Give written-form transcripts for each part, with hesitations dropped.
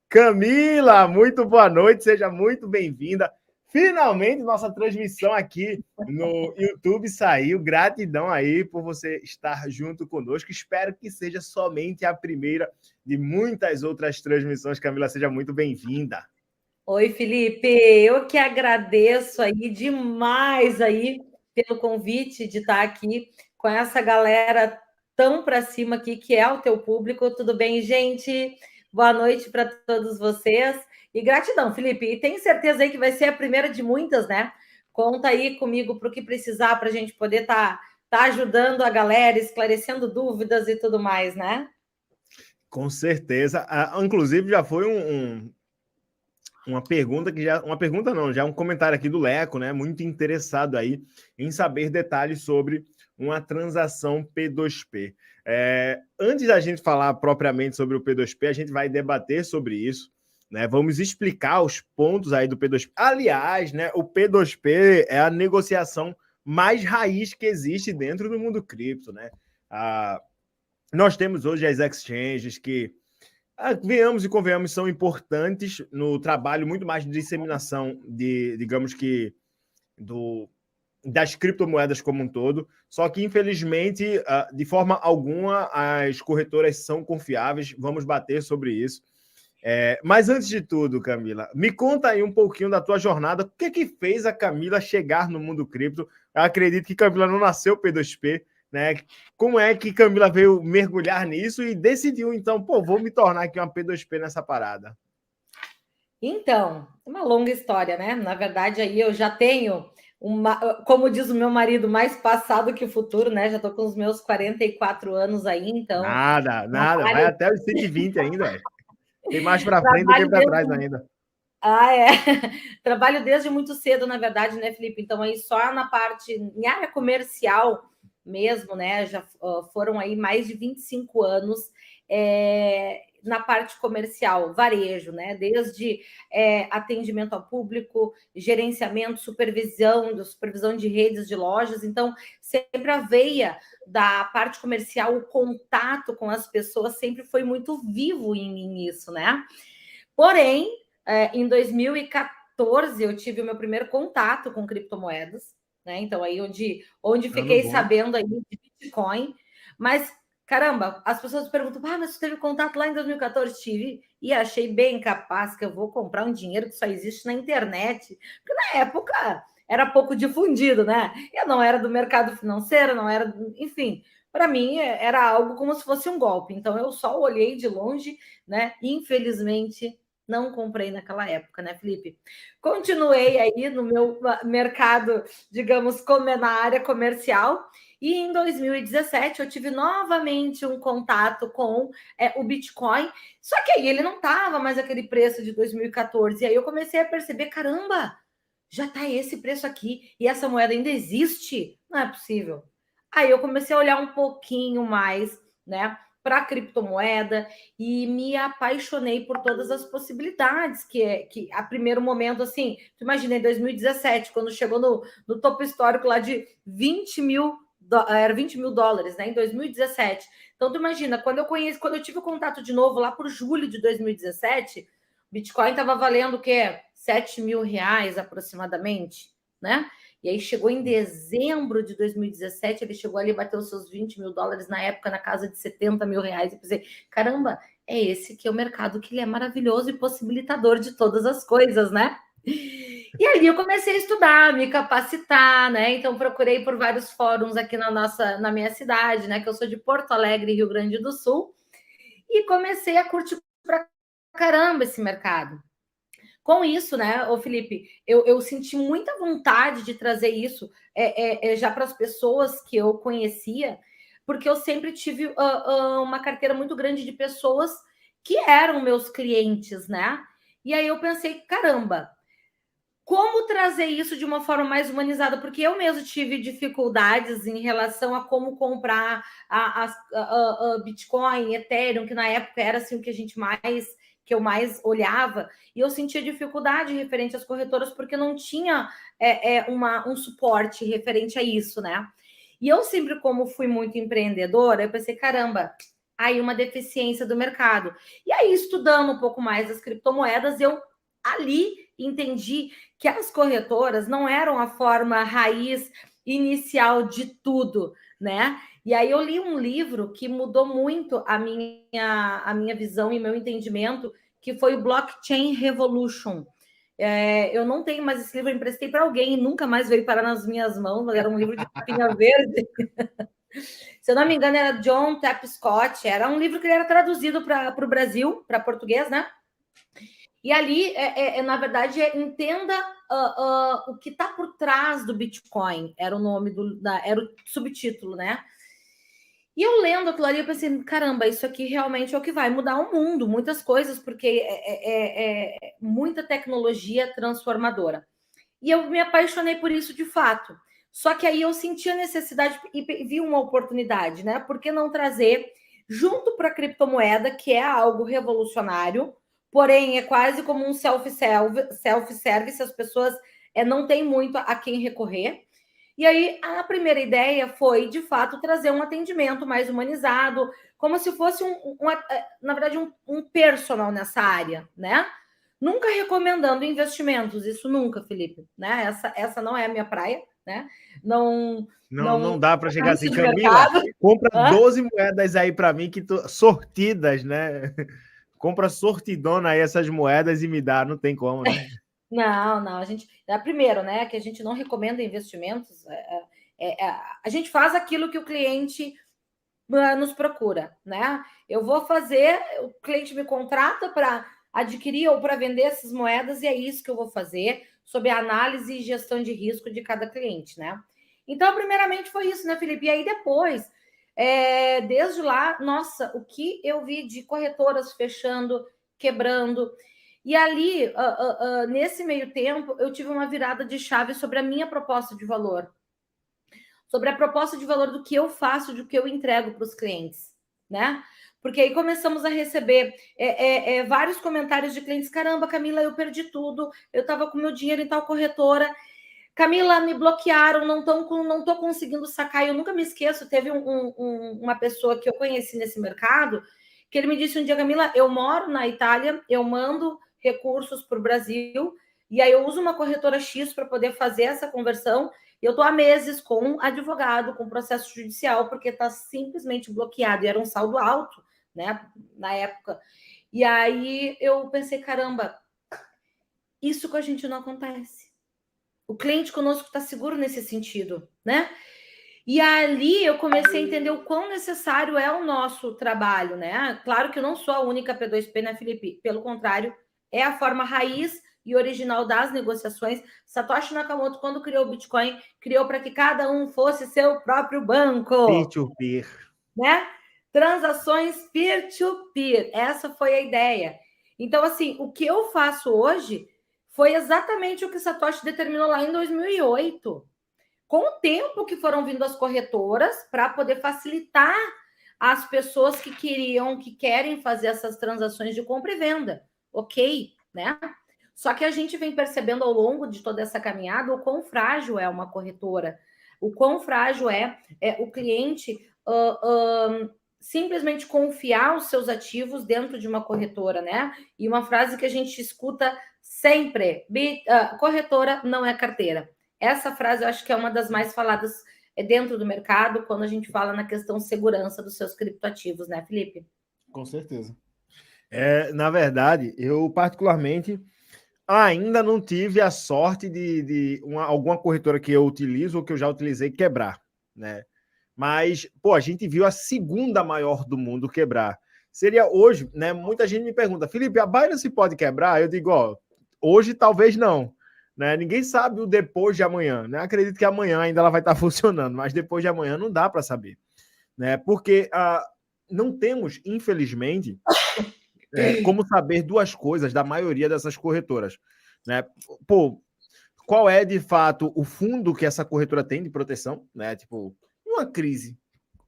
Camila, muito boa noite, seja muito bem-vinda. Finalmente, nossa transmissão aqui no YouTube saiu. Gratidão aí por você estar junto conosco. Espero que seja somente a primeira de muitas outras transmissões. Camila, seja muito bem-vinda. Oi, Felipe. Eu que agradeço aí demais aí pelo convite de estar aqui com essa galera tão para cima aqui, que é o teu público. Tudo bem, gente? Boa noite para todos vocês. E gratidão, Felipe. E tenho certeza aí que vai ser a primeira de muitas, né? Conta aí comigo para o que precisar para a gente poder estar ajudando a galera, esclarecendo dúvidas e tudo mais, né? Com certeza. Inclusive, já foi uma pergunta que já. Uma pergunta não, já um comentário aqui do Leco, né? Muito interessado aí em saber detalhes sobre uma transação P2P. Antes da gente falar propriamente sobre o P2P, a gente vai debater sobre isso. Né, vamos explicar os pontos aí do P2P. Aliás, né, o P2P é a negociação mais raiz que existe dentro do mundo cripto. Né? Nós temos hoje as exchanges que, venhamos e convenhamos, são importantes no trabalho muito mais de disseminação de, digamos que, das criptomoedas como um todo. Só que, infelizmente, de forma alguma, as corretoras são confiáveis. Vamos bater sobre isso. Mas antes de tudo, Camila, me conta aí um pouquinho da tua jornada. O que fez a Camila chegar no mundo cripto? Eu acredito que Camila não nasceu P2P, né? Como é que Camila veio mergulhar nisso e decidiu, então, vou me tornar aqui uma P2P nessa parada? Então, é uma longa história, né? Na verdade, aí eu já tenho como diz o meu marido, mais passado que o futuro, né? Já estou com os meus 44 anos aí, então. Nada, vai até os 120 ainda. Tem mais para frente do que para trás ainda. Trabalho desde muito cedo, na verdade, né, Felipe? Então, aí só na parte, em área comercial mesmo, né? Já foram aí mais de 25 anos na parte comercial, varejo, né? Desde atendimento ao público, gerenciamento, supervisão de redes de lojas. Então, sempre a veia da parte comercial, o contato com as pessoas sempre foi muito vivo em mim isso, né? Porém, em 2014, eu tive o meu primeiro contato com criptomoedas, né? Então, aí onde fiquei sabendo aí de Bitcoin. Mas, caramba, as pessoas perguntam, mas você teve contato lá em 2014? Tive, e achei bem capaz que eu vou comprar um dinheiro que só existe na internet. Porque na época era pouco difundido, né? Eu não era do mercado financeiro, não era, enfim. Para mim, era algo como se fosse um golpe. Então, eu só olhei de longe, né? Infelizmente, não comprei naquela época, né, Felipe? Continuei aí no meu mercado, digamos, na área comercial, e em 2017 eu tive novamente um contato com o Bitcoin, só que aí ele não estava mais aquele preço de 2014, e aí eu comecei a perceber, caramba, já está esse preço aqui, e essa moeda ainda existe? Não é possível. Aí eu comecei a olhar um pouquinho mais, né, para a criptomoeda e me apaixonei por todas as possibilidades que a primeiro momento, assim, tu imagina, em 2017, quando chegou no topo histórico lá de 20 mil, era 20 mil dólares, né, em 2017. Então, tu imagina, quando eu tive o contato de novo lá por julho de 2017, Bitcoin estava valendo o quê? 7 mil reais aproximadamente, né? E aí chegou em dezembro de 2017, ele chegou ali, bateu os seus 20 mil dólares, na época na casa de 70 mil reais, e pensei, caramba, é esse que é o mercado, que ele é maravilhoso e possibilitador de todas as coisas, né? E ali eu comecei a estudar, me capacitar, né? Então procurei por vários fóruns aqui na minha cidade, né? Que eu sou de Porto Alegre, Rio Grande do Sul, e comecei a curtir pra caramba esse mercado. Com isso, né, ô Felipe, eu senti muita vontade de trazer isso já para as pessoas que eu conhecia, porque eu sempre tive uma carteira muito grande de pessoas que eram meus clientes, né? E aí eu pensei, caramba, como trazer isso de uma forma mais humanizada? Porque eu mesmo tive dificuldades em relação a como comprar a Bitcoin, Ethereum, que na época era assim o que eu mais olhava, e eu sentia dificuldade referente às corretoras, porque não tinha um suporte referente a isso, né? E eu sempre, como fui muito empreendedora, eu pensei, caramba, aí uma deficiência do mercado. E aí, estudando um pouco mais as criptomoedas, eu ali entendi que as corretoras não eram a forma raiz inicial de tudo, né? E aí eu li um livro que mudou muito a minha visão e meu entendimento, que foi o Blockchain Revolution. Eu não tenho mais esse livro, eu emprestei para alguém e nunca mais veio parar nas minhas mãos, mas era um livro de capinha verde. Se eu não me engano, era John Tapscott, era um livro que ele era traduzido para o Brasil, para português, né? E ali, na verdade, entenda o que está por trás do Bitcoin, era o nome era o subtítulo, né? E eu lendo aquilo ali, eu pensei, caramba, isso aqui realmente é o que vai mudar o mundo, muitas coisas, porque é muita tecnologia transformadora. E eu me apaixonei por isso de fato. Só que aí eu senti a necessidade e vi uma oportunidade, né? Por que não trazer junto para a criptomoeda, que é algo revolucionário, porém é quase como um self-service, as pessoas não têm muito a quem recorrer. E aí a primeira ideia foi, de fato, trazer um atendimento mais humanizado, como se fosse na verdade, um personal nessa área, né? Nunca recomendando investimentos, isso nunca, Felipe, né? Essa não é a minha praia, né? Não dá para chegar assim, Camila, mercado. compra 12 moedas aí para mim, sortidas, né? Compra sortidona aí essas moedas e me dá, não tem como, né? Não, a gente. Primeiro, né, que a gente não recomenda investimentos, a gente faz aquilo que o cliente nos procura, né? Eu vou fazer, o cliente me contrata para adquirir ou para vender essas moedas, e é isso que eu vou fazer, sob a análise e gestão de risco de cada cliente, né? Então, primeiramente foi isso, né, Felipe? E aí depois, desde lá, nossa, o que eu vi de corretoras fechando, quebrando. E ali, nesse meio tempo, eu tive uma virada de chave sobre a minha proposta de valor. Sobre a proposta de valor do que eu faço, do que eu entrego para os clientes, né? Porque aí começamos a receber vários comentários de clientes. Caramba, Camila, eu perdi tudo. Eu estava com meu dinheiro em tal corretora. Camila, me bloquearam, não estou conseguindo sacar. Eu nunca me esqueço, teve uma pessoa que eu conheci nesse mercado, que ele me disse um dia, Camila, eu moro na Itália, eu mando recursos para o Brasil, e aí eu uso uma corretora X para poder fazer essa conversão, e eu estou há meses com um advogado, com processo judicial, porque está simplesmente bloqueado, e era um saldo alto, né, na época. E aí eu pensei, caramba, isso com a gente não acontece. O cliente conosco está seguro nesse sentido, né? E ali eu comecei a entender o quão necessário é o nosso trabalho, né? Claro que eu não sou a única P2P, né, Felipe? Pelo contrário, é a forma raiz e original das negociações. Satoshi Nakamoto, quando criou o Bitcoin, criou para que cada um fosse seu próprio banco. Peer-to-peer. Né? Transações peer-to-peer. Essa foi a ideia. Então, assim, o que eu faço hoje foi exatamente o que Satoshi determinou lá em 2008. Com o tempo que foram vindo as corretoras para poder facilitar as pessoas que querem fazer essas transações de compra e venda, ok, né? Só que a gente vem percebendo ao longo de toda essa caminhada o quão frágil é uma corretora, o quão frágil é o cliente simplesmente confiar os seus ativos dentro de uma corretora, né? E uma frase que a gente escuta sempre: corretora não é carteira. Essa frase eu acho que é uma das mais faladas dentro do mercado quando a gente fala na questão segurança dos seus criptoativos, né, Felipe? Com certeza. Na verdade, eu particularmente ainda não tive a sorte de alguma corretora que eu utilizo ou que eu já utilizei quebrar, né? Mas, pô, a gente viu a segunda maior do mundo quebrar. Seria hoje, né? Muita gente me pergunta, Felipe, a Binance pode quebrar? Eu digo, ó, hoje talvez não, né? Ninguém sabe o depois de amanhã, né? Acredito que amanhã ainda ela vai estar funcionando, mas depois de amanhã não dá para saber, né? Porque não temos, infelizmente, como saber duas coisas da maioria dessas corretoras, né? Pô, qual é de fato o fundo que essa corretora tem de proteção, né? Tipo, uma crise,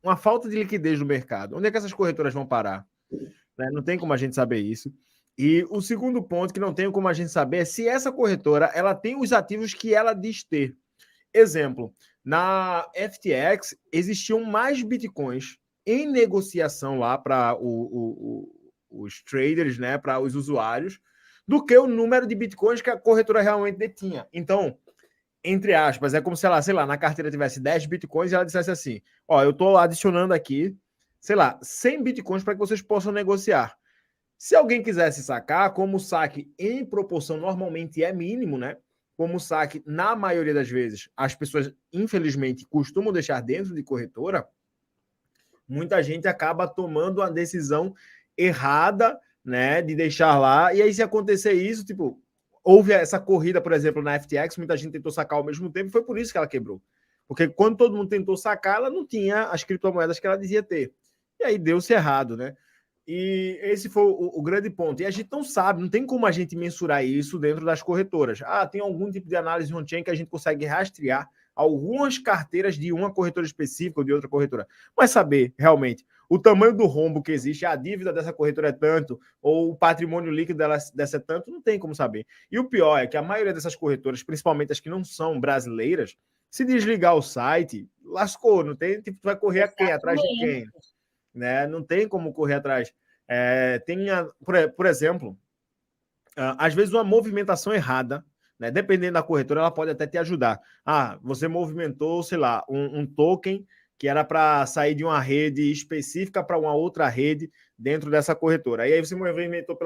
uma falta de liquidez no mercado. Onde é que essas corretoras vão parar? Né? Não tem como a gente saber isso. E o segundo ponto que não tem como a gente saber é se essa corretora ela tem os ativos que ela diz ter. Exemplo, na FTX existiam mais bitcoins em negociação lá para os traders, né, para os usuários, do que o número de bitcoins que a corretora realmente detinha. Então, entre aspas, é como se ela, sei lá, na carteira tivesse 10 bitcoins e ela dissesse assim, ó, eu estou adicionando aqui, sei lá, 100 bitcoins para que vocês possam negociar. Se alguém quisesse sacar, como o saque em proporção normalmente é mínimo, né? Como o saque, na maioria das vezes, as pessoas, infelizmente, costumam deixar dentro de corretora, muita gente acaba tomando a decisão errada, né, de deixar lá. E aí, se acontecer isso, tipo, houve essa corrida, por exemplo, na FTX, muita gente tentou sacar ao mesmo tempo, e foi por isso que ela quebrou. Porque quando todo mundo tentou sacar, ela não tinha as criptomoedas que ela dizia ter. E aí deu-se errado, né? E esse foi o grande ponto. E a gente não sabe, não tem como a gente mensurar isso dentro das corretoras. Ah, tem algum tipo de análise on-chain que a gente consegue rastrear algumas carteiras de uma corretora específica ou de outra corretora. Mas saber realmente o tamanho do rombo que existe, a dívida dessa corretora é tanto, ou o patrimônio líquido dessa é tanto, não tem como saber. E o pior é que a maioria dessas corretoras, principalmente as que não são brasileiras, se desligar o site, lascou, não tem, tipo, tu vai correr a quem? Atrás de quem? Né? Não tem como correr atrás. Por exemplo, às vezes uma movimentação errada, né? Dependendo da corretora, ela pode até te ajudar. Ah, você movimentou, sei lá, um token que era para sair de uma rede específica para uma outra rede dentro dessa corretora. Aí você movimentou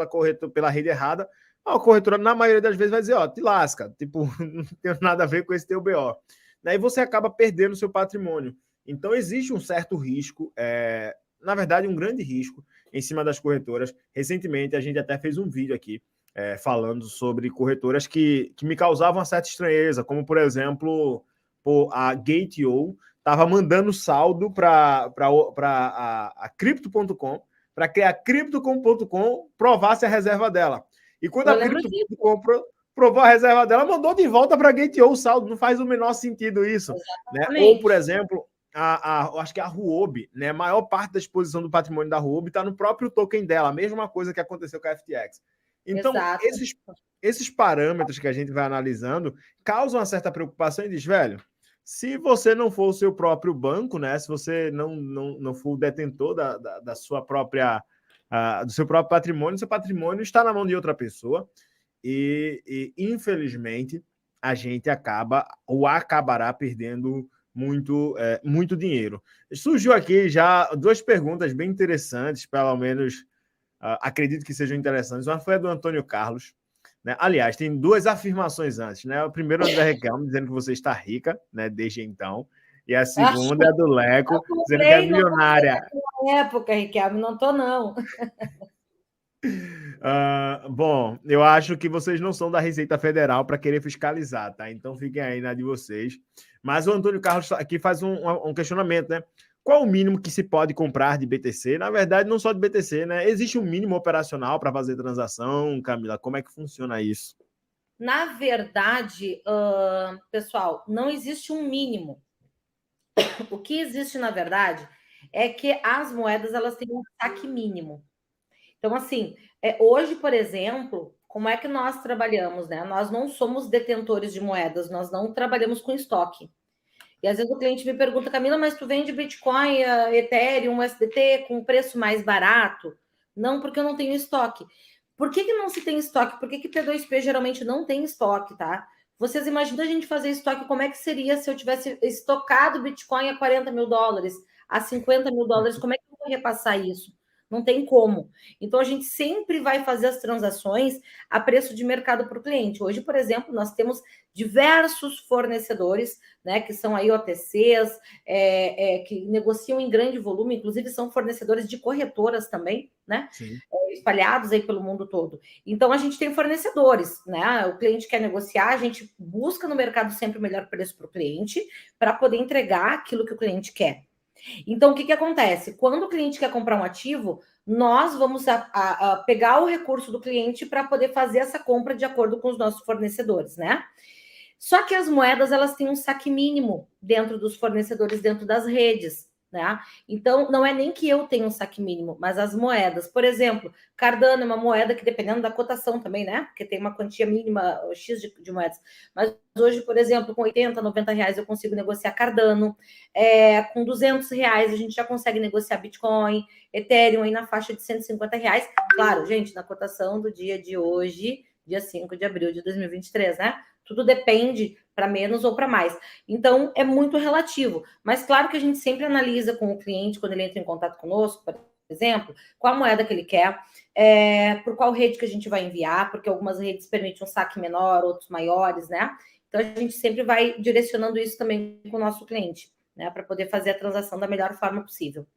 pela rede errada, a corretora, na maioria das vezes, vai dizer, ó, te lasca, tipo, não tem nada a ver com esse teu BO. Daí você acaba perdendo seu patrimônio. Então, existe um certo risco, na verdade, um grande risco em cima das corretoras. Recentemente, a gente até fez um vídeo aqui falando sobre corretoras que me causavam uma certa estranheza, como, por exemplo, a Gate.io estava mandando saldo para a Crypto.com, para que a Crypto.com provasse a reserva dela. E quando a Crypto.com provou a reserva dela, mandou de volta para a Gate.io o saldo. Não faz o menor sentido isso. Né? Ou, por exemplo, acho que a Huobi, né? A maior parte da exposição do patrimônio da Huobi está no próprio token dela, a mesma coisa que aconteceu com a FTX. Então, esses parâmetros que a gente vai analisando causam uma certa preocupação e diz, velho, se você não for o seu próprio banco, né? Se você não for o detentor da sua própria, do seu próprio patrimônio, seu patrimônio está na mão de outra pessoa e infelizmente, a gente acabará perdendo muito dinheiro. Surgiu aqui já 2 perguntas bem interessantes, pelo menos acredito que sejam interessantes. Uma foi a do Antônio Carlos. Né? Aliás, tem 2 afirmações antes. Né? O primeiro é o André Riquelme, dizendo que você está rica, né, desde então. E a segunda é a do Leco, dizendo que é milionária. Na época, Riquelme, não estou, não. Bom, eu acho que vocês não são da Receita Federal para querer fiscalizar, tá? Então fiquem aí na de vocês. Mas o Antônio Carlos aqui faz um questionamento, né? Qual o mínimo que se pode comprar de BTC? Na verdade, não só de BTC, né? Existe um mínimo operacional para fazer transação, Camila? Como é que funciona isso? Na verdade, pessoal, não existe um mínimo. O que existe, na verdade, é que as moedas elas têm um saque mínimo. Então, assim, hoje, por exemplo, como é que nós trabalhamos, né? Nós não somos detentores de moedas, nós não trabalhamos com estoque. E às vezes o cliente me pergunta, Camila, mas tu vende Bitcoin, Ethereum, USDT com preço mais barato? Não, porque eu não tenho estoque. Por que não se tem estoque? Por que P2P geralmente não tem estoque, tá? Vocês imaginam a gente fazer estoque, como é que seria se eu tivesse estocado Bitcoin a $40 mil, a $50 mil? Como é que eu vou repassar isso? Não tem como. Então, a gente sempre vai fazer as transações a preço de mercado para o cliente. Hoje, por exemplo, nós temos diversos fornecedores, né, que são aí OTCs, que negociam em grande volume, inclusive são fornecedores de corretoras também, né, espalhados aí pelo mundo todo. Então, a gente tem fornecedores, né, o cliente quer negociar, a gente busca no mercado sempre o melhor preço para o cliente, para poder entregar aquilo que o cliente quer. Então, o que acontece? Quando o cliente quer comprar um ativo, nós vamos pegar o recurso do cliente para poder fazer essa compra de acordo com os nossos fornecedores, né? Só que as moedas, elas têm um saque mínimo dentro dos fornecedores, dentro das redes, né? Então, não é nem que eu tenha um saque mínimo, mas as moedas. Por exemplo, Cardano é uma moeda que, dependendo da cotação também, né? Porque tem uma quantia mínima, X de moedas. Mas hoje, por exemplo, com 80, 90 reais eu consigo negociar Cardano. Com 200 reais a gente já consegue negociar Bitcoin, Ethereum aí na faixa de 150 reais. Claro, gente, na cotação do dia de hoje, dia 5 de abril de 2023, né? Tudo depende para menos ou para mais. Então, é muito relativo. Mas, claro que a gente sempre analisa com o cliente, quando ele entra em contato conosco, por exemplo, qual a moeda que ele quer, por qual rede que a gente vai enviar, porque algumas redes permitem um saque menor, outros maiores, né? Então, a gente sempre vai direcionando isso também com o nosso cliente, né? Para poder fazer a transação da melhor forma possível.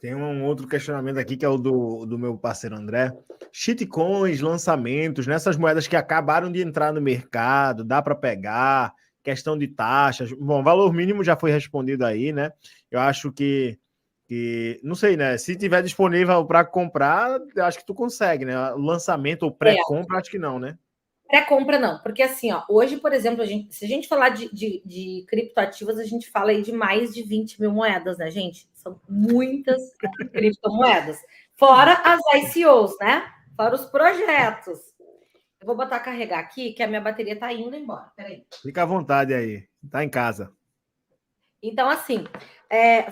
Tem um outro questionamento aqui, que é o do meu parceiro André. Shitcoins, lançamentos, nessas moedas que acabaram de entrar no mercado, dá para pegar, questão de taxas. Bom, valor mínimo já foi respondido aí, né? Eu acho que não sei, né? Se tiver disponível para comprar, eu acho que tu consegue, né? Lançamento ou pré-compra, acho que não, né? Pré-compra não, porque assim, ó, hoje, por exemplo, se a gente falar de criptoativos, a gente fala aí de mais de 20 mil moedas, né, gente? São muitas criptomoedas. Fora as ICOs, né? Fora os projetos. Eu vou botar a carregar aqui, que a minha bateria tá indo embora. Peraí. Fica à vontade aí, tá em casa. Então, assim,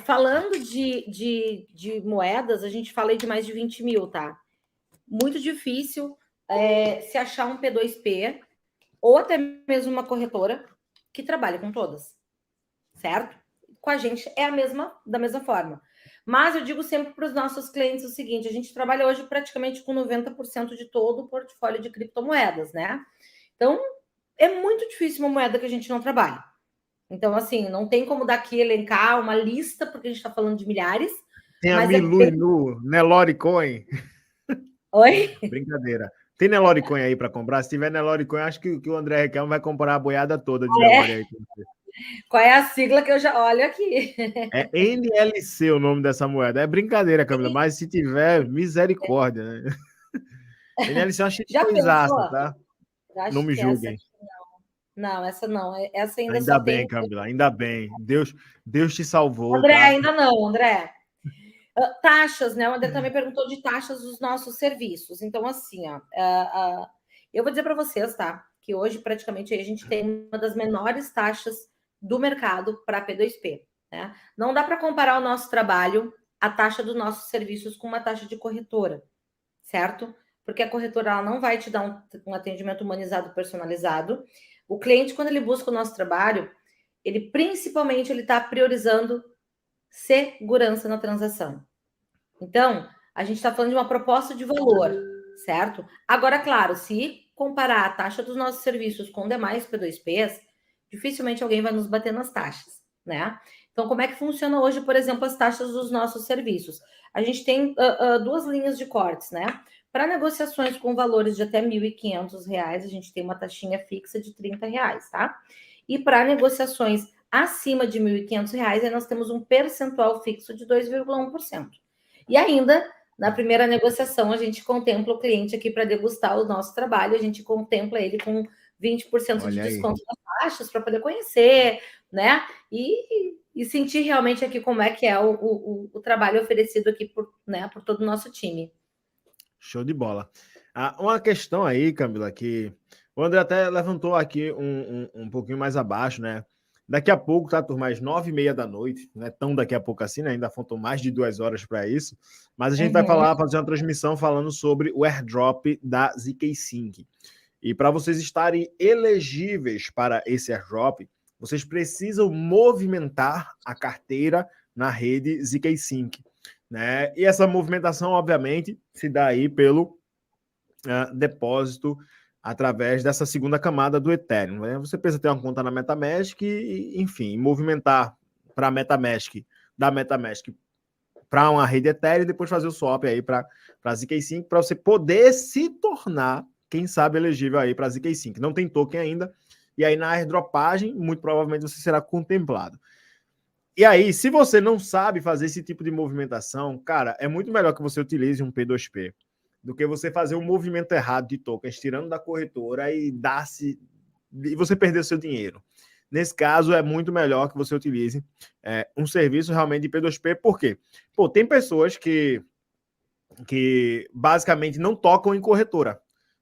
falando de moedas, a gente fala aí de mais de 20 mil, tá? Muito difícil se achar um P2P ou até mesmo uma corretora que trabalhe com todas, certo? Com a gente é da mesma forma. Mas eu digo sempre para os nossos clientes o seguinte: a gente trabalha hoje praticamente com 90% de todo o portfólio de criptomoedas, né? Então, é muito difícil uma moeda que a gente não trabalha. Então, assim, não tem como daqui elencar uma lista, porque a gente está falando de milhares. Tem a Mas Milu no Nelore Coin. Oi? Brincadeira. Tem Nelore Coin aí para comprar? Se tiver Nelore Coin, acho que o André Requelme vai comprar a boiada toda de Nelore aí. Qual é a sigla que eu já olho aqui? É NLC o nome dessa moeda. É brincadeira, Camila, mas se tiver, misericórdia, né? NLC é uma Já shitcoinzaça, pensou? tá? Eu Não acho me que essa julguem. aqui não. Essa não. Essa ainda Ainda só bem, tem. Camila, ainda bem. Deus te salvou, André, tá? ainda não, André. Taxas, né? O André também perguntou de taxas dos nossos serviços. Então, assim, ó, eu vou dizer para vocês, tá? Que hoje, praticamente, a gente tem uma das menores taxas do mercado para P2P. Né? Não dá para comparar o nosso trabalho, a taxa dos nossos serviços, com uma taxa de corretora, certo? Porque a corretora ela não vai te dar um atendimento humanizado, personalizado. O cliente, quando ele busca o nosso trabalho, ele principalmente ele está priorizando segurança na transação. Então, a gente está falando de uma proposta de valor, certo? Agora, claro, se comparar a taxa dos nossos serviços com demais P2Ps, dificilmente alguém vai nos bater nas taxas, né? Então, como é que funciona hoje, por exemplo, as taxas dos nossos serviços? A gente tem duas linhas de cortes, né? Para negociações com valores de até R$ 1.500, a gente tem uma taxinha fixa de R$ 30, tá? E para negociações acima de R$ 1.500, aí nós temos um percentual fixo de 2,1%. E ainda, na primeira negociação, a gente contempla o cliente aqui para degustar o nosso trabalho, a gente contempla ele com 20% de desconto nas taxas para poder conhecer, né? E sentir realmente aqui como é que é o trabalho oferecido aqui por todo o nosso time. Show de bola. Uma questão aí, Camila, que o André até levantou aqui um pouquinho mais abaixo, né? Daqui a pouco, tá, turma? Às 9h30 da noite, não é tão daqui a pouco assim, né? Ainda faltam mais de 2 horas para isso. Mas a gente vai fazer uma transmissão falando sobre o airdrop da ZK-Sync. E para vocês estarem elegíveis para esse airdrop, vocês precisam movimentar a carteira na rede ZK-Sync. Né? E essa movimentação, obviamente, se dá aí pelo depósito através dessa segunda camada do Ethereum. Né? Você precisa ter uma conta na MetaMask e, enfim, movimentar para a MetaMask, da MetaMask para uma rede Ethereum e depois fazer o swap aí para a ZK-Sync para você poder se tornar, quem sabe, elegível aí para a ZK-Sync. Não tem token ainda, e aí na airdropagem, muito provavelmente você será contemplado. E aí, se você não sabe fazer esse tipo de movimentação, cara, é muito melhor que você utilize um P2P do que você fazer um movimento errado de tokens, tirando da corretora e você perder o seu dinheiro. nesse caso é muito melhor que você utilize um serviço realmente de P2P. Por quê? Pô, tem pessoas que basicamente não tocam em corretora,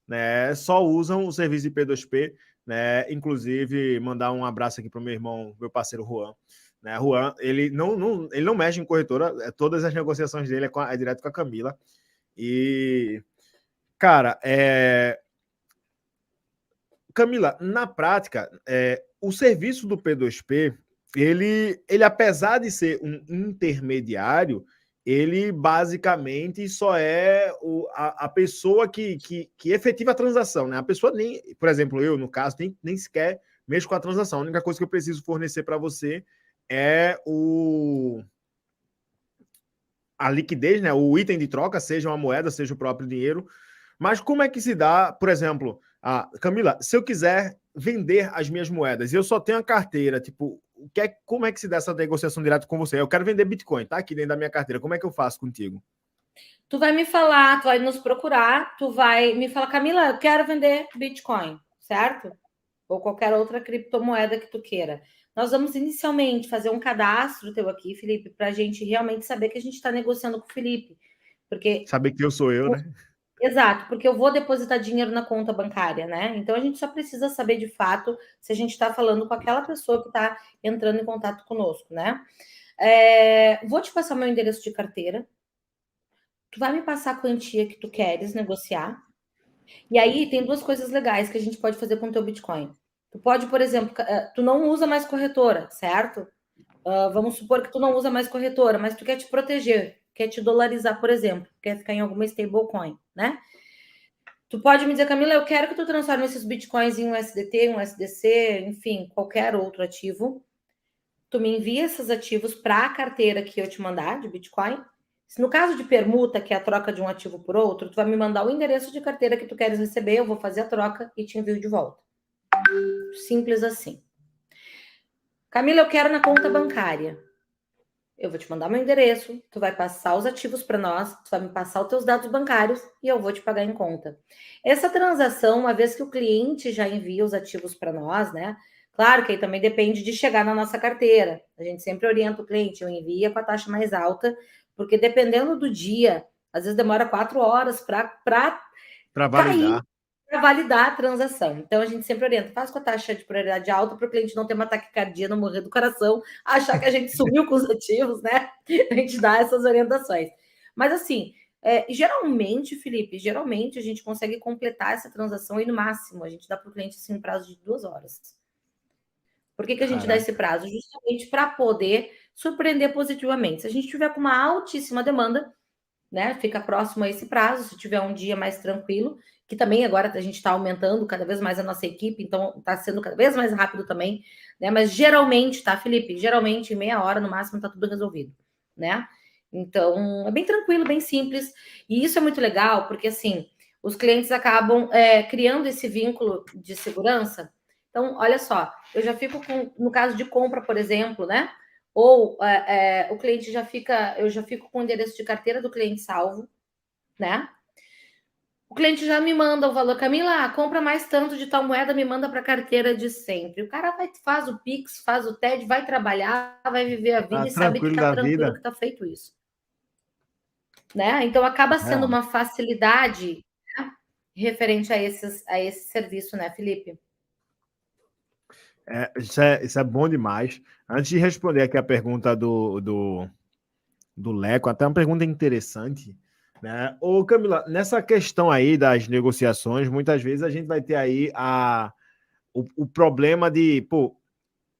né? Só usam o serviço de P2P, né? Inclusive, mandar um abraço aqui para o meu irmão, meu parceiro Juan. Né? Juan, ele não mexe em corretora, todas as negociações dele é direto com a Camila. E, cara, Camila, na prática, o serviço do P2P, ele apesar de ser um intermediário, ele basicamente só é a pessoa que efetiva a transação, né? A pessoa nem, por exemplo, eu, no caso, nem sequer mexo com a transação. A única coisa que eu preciso fornecer para você é a liquidez, né? O item de troca, seja uma moeda, seja o próprio dinheiro. Mas como é que se dá, por exemplo, Camila, se eu quiser vender as minhas moedas e eu só tenho a carteira, tipo, como é que se dá essa negociação direta com você? Eu quero vender Bitcoin, tá aqui dentro da minha carteira. Como é que eu faço contigo? Tu vai me falar, tu vai nos procurar, tu vai me falar, Camila, eu quero vender Bitcoin, certo? Ou qualquer outra criptomoeda que tu queira. Nós vamos inicialmente fazer um cadastro teu aqui, Felipe, para a gente realmente saber que a gente está negociando com o Felipe. Porque. Saber que eu sou eu, né? Exato, porque eu vou depositar dinheiro na conta bancária, né? Então a gente só precisa saber de fato se a gente está falando com aquela pessoa que está entrando em contato conosco, né? Vou te passar meu endereço de carteira. Tu vai me passar a quantia que tu queres negociar. E aí tem duas coisas legais que a gente pode fazer com o teu Bitcoin. Tu pode, por exemplo, tu não usa mais corretora, certo? Vamos supor que tu não usa mais corretora, mas tu quer te proteger, quer te dolarizar, por exemplo, quer ficar em alguma stablecoin, né? Tu pode me dizer, Camila, eu quero que tu transforme esses bitcoins em um USDT, um USDC, enfim, qualquer outro ativo. Tu me envia esses ativos para a carteira que eu te mandar de Bitcoin. Se no caso de permuta, que é a troca de um ativo por outro, tu vai me mandar o endereço de carteira que tu queres receber, eu vou fazer a troca e te envio de volta. Simples assim. Camila, eu quero na conta bancária. Eu vou te mandar meu endereço, tu vai passar os ativos para nós, tu vai me passar os teus dados bancários e eu vou te pagar em conta. Essa transação, uma vez que o cliente já envia os ativos para nós, né? Claro que aí também depende de chegar na nossa carteira. A gente sempre orienta o cliente, eu envia com a taxa mais alta, porque dependendo do dia, às vezes demora 4 horas para Validar. para validar a transação. Então, a gente sempre orienta, faz com a taxa de prioridade alta para o cliente não ter uma taquicardia, não morrer do coração, achar que a gente sumiu com os ativos, né? A gente dá essas orientações. Mas, assim, geralmente, Felipe, a gente consegue completar essa transação e, no máximo, a gente dá para o cliente assim, um prazo de 2 horas. Por que a gente dá esse prazo? Justamente para poder surpreender positivamente. Se a gente tiver com uma altíssima demanda, né? Fica próximo a esse prazo, se tiver um dia mais tranquilo, que também agora a gente está aumentando cada vez mais a nossa equipe, então está sendo cada vez mais rápido também, né? Mas geralmente, tá, Felipe? Geralmente, em meia hora, no máximo, está tudo resolvido, né? Então, é bem tranquilo, bem simples. E isso é muito legal, porque assim, os clientes acabam criando esse vínculo de segurança. Então, olha só, eu já fico com, no caso de compra, por exemplo, né? Ou o cliente eu já fico com o endereço de carteira do cliente salvo, né? O cliente já me manda o valor, Camila, compra mais tanto de tal moeda, me manda para a carteira de sempre. O cara faz o Pix, faz o TED, vai trabalhar, vai viver a vida e sabe que Tranquilo está da tranquilo vida. que está feito isso. Né? Então acaba sendo Real. uma facilidade, né? Referente a esse serviço, né, Felipe? Isso é bom demais. Antes de responder aqui a pergunta do Leco, até uma pergunta interessante, né? Ô, Camila, nessa questão aí das negociações, muitas vezes a gente vai ter aí o problema de, pô,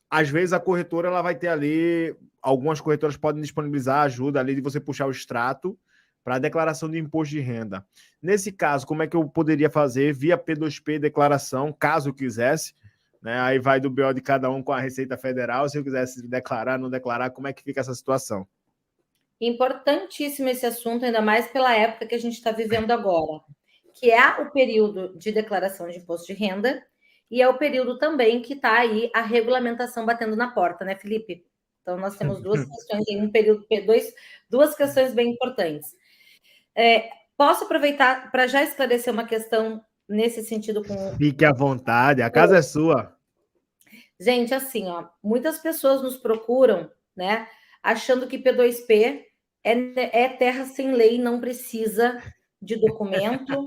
às vezes a corretora ela vai ter ali, algumas corretoras podem disponibilizar ajuda ali de você puxar o extrato para a declaração de imposto de renda. Nesse caso, como é que eu poderia fazer via P2P declaração, caso quisesse? Né? Aí vai do BO de cada um com a Receita Federal. Se eu quisesse declarar, não declarar, como é que fica essa situação? Importantíssimo esse assunto, ainda mais pela época que a gente está vivendo agora, que é o período de declaração de imposto de renda e é o período também que está aí a regulamentação batendo na porta, né, Felipe? Então, nós temos duas questões em um período, duas questões bem importantes. Posso aproveitar para já esclarecer uma questão nesse sentido com. Fique à vontade, a casa é sua. Gente, assim, ó, muitas pessoas nos procuram, né, achando que P2P é terra sem lei, não precisa de documento,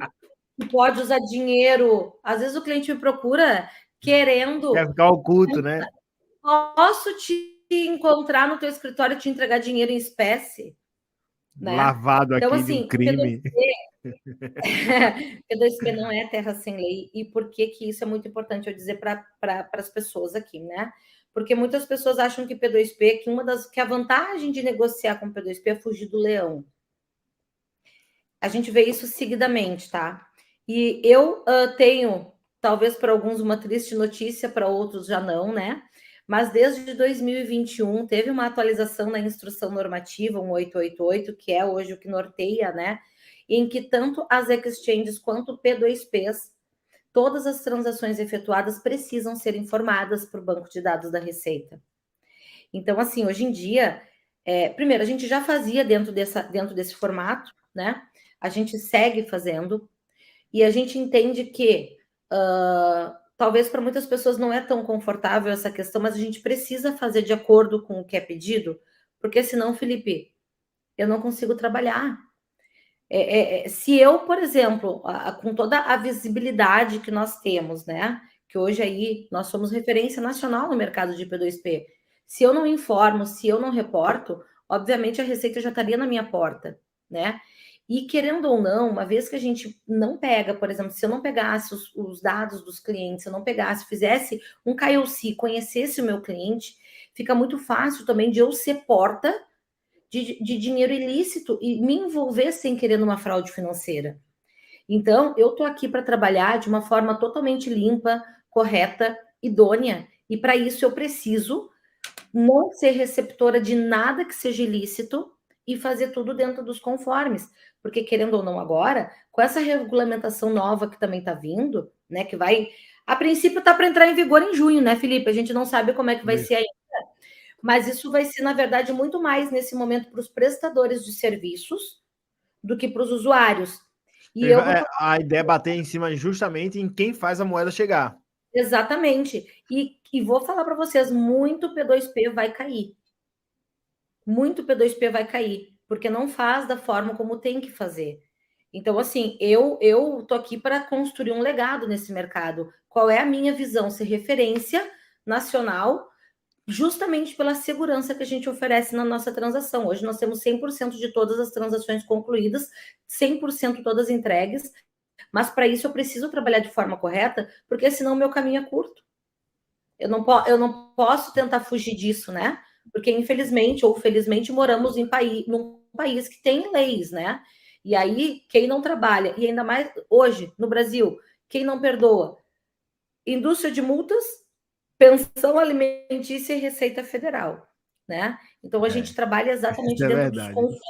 e pode usar dinheiro. Às vezes o cliente me procura querendo. Quer ficar oculto, né? Posso te encontrar no teu escritório e te entregar dinheiro em espécie, né? Lavado Então, aqui de um assim, crime. P2P não é terra sem lei. E por que que isso é muito importante eu dizer para as pessoas aqui, né? Porque muitas pessoas acham que P2P, que a vantagem de negociar com P2P é fugir do leão. A gente vê isso seguidamente, tá? E eu tenho, talvez para alguns, uma triste notícia, para outros já não, né? Mas desde 2021 teve uma atualização na instrução normativa 1888, que é hoje o que norteia, né? Em que tanto as exchanges quanto o P2Ps, todas as transações efetuadas precisam ser informadas para o banco de dados da Receita. Então, assim, hoje em dia, primeiro, a gente já fazia dentro desse formato, né? A gente segue fazendo, e a gente entende que talvez para muitas pessoas não é tão confortável essa questão, mas a gente precisa fazer de acordo com o que é pedido, porque senão, Felipe, eu não consigo trabalhar. Se eu, por exemplo, com toda a visibilidade que nós temos, né? Que hoje aí nós somos referência nacional no mercado de P2P. Se eu não informo, se eu não reporto, obviamente a Receita já estaria na minha porta, né? E querendo ou não, uma vez que a gente não pega, por exemplo, se eu não pegasse os dados dos clientes, se eu não pegasse, fizesse um KYC, conhecesse o meu cliente, fica muito fácil também de eu ser porta de dinheiro ilícito e me envolver sem querer numa fraude financeira. Então, eu estou aqui para trabalhar de uma forma totalmente limpa, correta, idônea, e para isso eu preciso não ser receptora de nada que seja ilícito e fazer tudo dentro dos conformes. Porque, querendo ou não, agora, com essa regulamentação nova que também está vindo, né, que vai. A princípio está para entrar em vigor em junho, né, Felipe? A gente não sabe como é que vai ser ainda. Mas isso vai ser, na verdade, muito mais nesse momento para os prestadores de serviços do que para os usuários. E eu vou... A ideia é bater em cima justamente em quem faz a moeda chegar. Exatamente. E vou falar para vocês, muito P2P vai cair. Muito P2P vai cair, porque não faz da forma como tem que fazer. Então, assim, eu tô aqui para construir um legado nesse mercado. Qual é a minha visão? Ser referência nacional, justamente pela segurança que a gente oferece na nossa transação. Hoje nós temos 100% de todas as transações concluídas, 100% todas entregues, mas para isso eu preciso trabalhar de forma correta, porque senão o meu caminho é curto. Eu não posso tentar fugir disso, né? Porque infelizmente ou felizmente moramos num país que tem leis, né? E aí, quem não trabalha, e ainda mais hoje, no Brasil, quem não perdoa? Indústria de multas, pensão alimentícia e Receita Federal, né? Então a gente trabalha exatamente dentro dos conformes,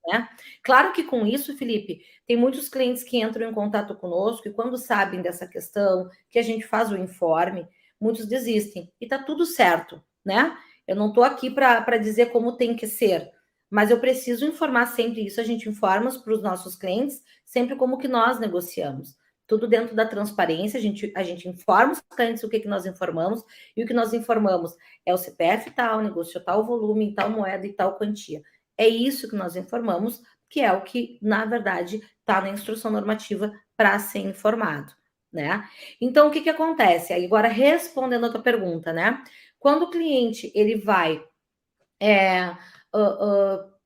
né? Claro que com isso, Felipe, tem muitos clientes que entram em contato conosco e quando sabem dessa questão, que a gente faz o informe, muitos desistem. E tá tudo certo, né? Eu não estou aqui para dizer como tem que ser, mas eu preciso informar sempre isso. A gente informa para os nossos clientes sempre como que nós negociamos. Tudo dentro da transparência, a gente informa os clientes o que nós informamos, e o que nós informamos é o CPF tal, negociou tal volume, tal moeda e tal quantia. É isso que nós informamos, que é o que, na verdade, está na instrução normativa para ser informado, né? Então, o que acontece? Aí, agora, respondendo a tua pergunta, né? Quando o cliente, ele vai...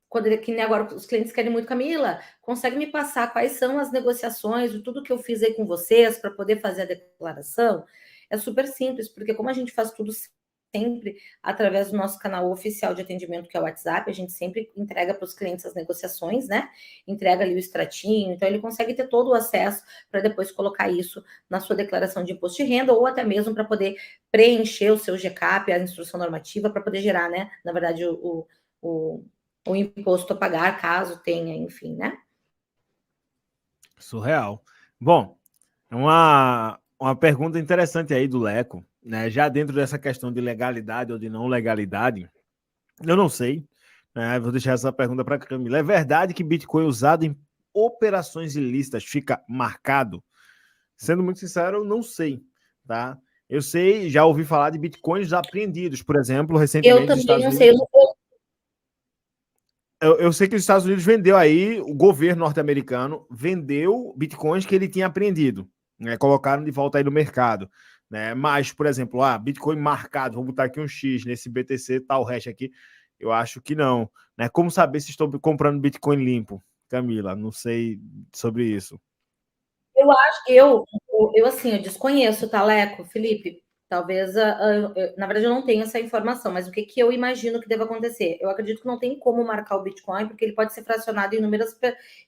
quando ele, que nem agora os clientes querem muito, Camila, consegue me passar quais são as negociações, tudo que eu fiz aí com vocês para poder fazer a declaração? É super simples, porque como a gente faz tudo sempre através do nosso canal oficial de atendimento, que é o WhatsApp, a gente sempre entrega para os clientes as negociações, né? Entrega ali o extratinho, então ele consegue ter todo o acesso para depois colocar isso na sua declaração de imposto de renda, ou até mesmo para poder preencher o seu GCAP, a instrução normativa, para poder gerar, né? Na verdade, o imposto a pagar, caso tenha, enfim, né? Surreal. Bom, uma pergunta interessante aí do Leco, né? Já dentro dessa questão de legalidade ou de não legalidade, eu não sei, né? Vou deixar essa pergunta para a Camila. É verdade que Bitcoin usado em operações ilícitas fica marcado? Sendo muito sincero, eu não sei, tá? Eu sei, já ouvi falar de bitcoins apreendidos, por exemplo, Eu recentemente nos também Estados não Unidos. sei. Eu sei que os Estados Unidos vendeu aí, o governo norte-americano vendeu bitcoins que ele tinha apreendido, né? Colocaram de volta aí no mercado, né? Mas, por exemplo, Bitcoin marcado, vou botar aqui um X nesse BTC, tal hash aqui, eu acho que não, né? Como saber se estou comprando Bitcoin limpo, Camila? Não sei sobre isso. Eu acho, eu assim, eu desconheço, tá, Leco, Felipe? Talvez, na verdade, eu não tenho essa informação, mas o que, que eu imagino que deva acontecer? Eu acredito que não tem como marcar o Bitcoin, porque ele pode ser fracionado em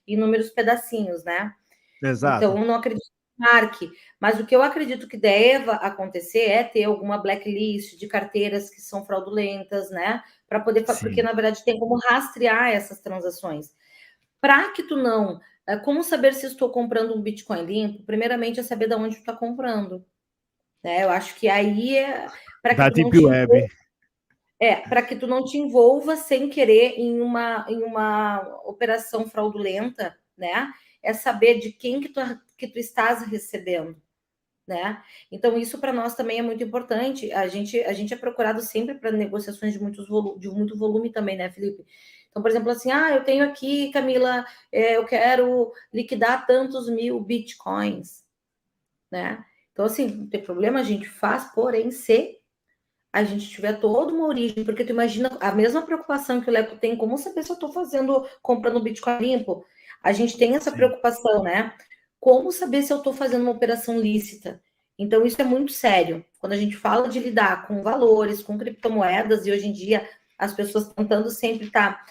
inúmeros pedacinhos, né? Então, Exato. eu não acredito que marque. Mas o que eu acredito que deva acontecer é ter alguma blacklist de carteiras que são fraudulentas, né? Para poder, porque Sim. na verdade tem como rastrear essas transações. Para que tu não. Como saber se estou comprando um Bitcoin limpo? Primeiramente é saber de onde tu está comprando. Né? Eu acho que aí é para que Da tu não Deep te Web. para que tu não te envolva sem querer em uma operação fraudulenta, né? É saber de quem que tu estás recebendo, né? Então, isso para nós também é muito importante. A gente é procurado sempre para negociações de muito volume também, né, Felipe? Então, por exemplo, assim, eu tenho aqui, Camila, eu quero liquidar tantos mil bitcoins, né? Então, assim, não tem problema, a gente faz, porém, se a gente tiver toda uma origem, porque tu imagina a mesma preocupação que o Leco tem, como saber se eu estou comprando Bitcoin limpo? A gente tem essa Sim. preocupação, né? Como saber se eu estou fazendo uma operação lícita? Então, isso é muito sério. Quando a gente fala de lidar com valores, com criptomoedas, e hoje em dia as pessoas tentando sempre estar.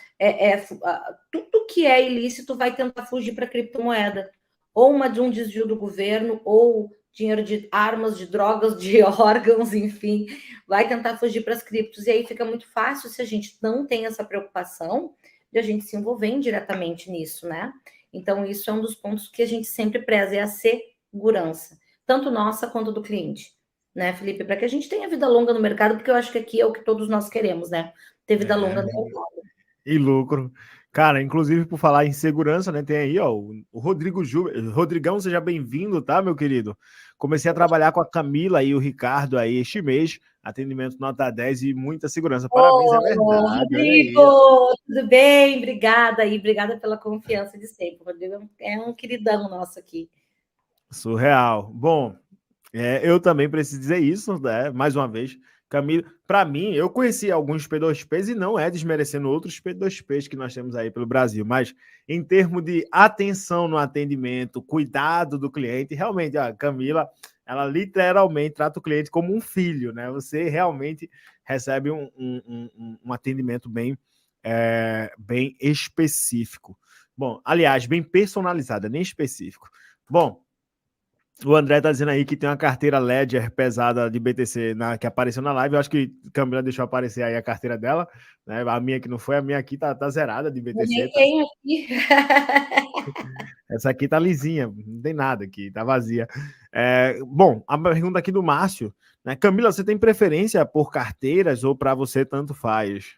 Tudo que é ilícito vai tentar fugir para a criptomoeda. Ou de um desvio do governo, ou dinheiro de armas, de drogas, de órgãos, enfim, vai tentar fugir para as criptos. E aí fica muito fácil se a gente não tem essa preocupação de a gente se envolver indiretamente nisso, né? Então, isso é um dos pontos que a gente sempre preza, é a segurança, tanto nossa quanto do cliente, né, Felipe? Para que a gente tenha vida longa no mercado, porque eu acho que aqui é o que todos nós queremos, né? Ter vida longa no mercado. E lucro. Cara, inclusive por falar em segurança, né? Tem aí, ó, o Rodrigão, seja bem-vindo, tá, meu querido? Comecei a trabalhar com a Camila e o Ricardo aí este mês, atendimento nota 10 e muita segurança. Parabéns, é Ô, verdade, olha isso. Rodrigo, tudo bem? Obrigada aí, obrigada pela confiança de sempre. O Rodrigo é um queridão nosso aqui. Surreal. Bom, eu também preciso dizer isso, né? Mais uma vez, Camila, para mim, eu conheci alguns P2Ps e não é desmerecendo outros P2Ps que nós temos aí pelo Brasil, mas em termos de atenção no atendimento, cuidado do cliente, realmente a Camila, ela literalmente trata o cliente como um filho, né? Você realmente recebe um atendimento bem específico. Bom, aliás, bem personalizado, nem específico. Bom, o André tá dizendo aí que tem uma carteira Ledger pesada de BTC que apareceu na live. Eu acho que a Camila deixou aparecer aí a carteira dela, né? A minha que não foi, a minha aqui tá zerada de Eu BTC. nem tenho aqui. Essa aqui tá lisinha, não tem nada aqui, tá vazia. Bom, a pergunta aqui do Márcio, né? Camila, você tem preferência por carteiras ou para você tanto faz?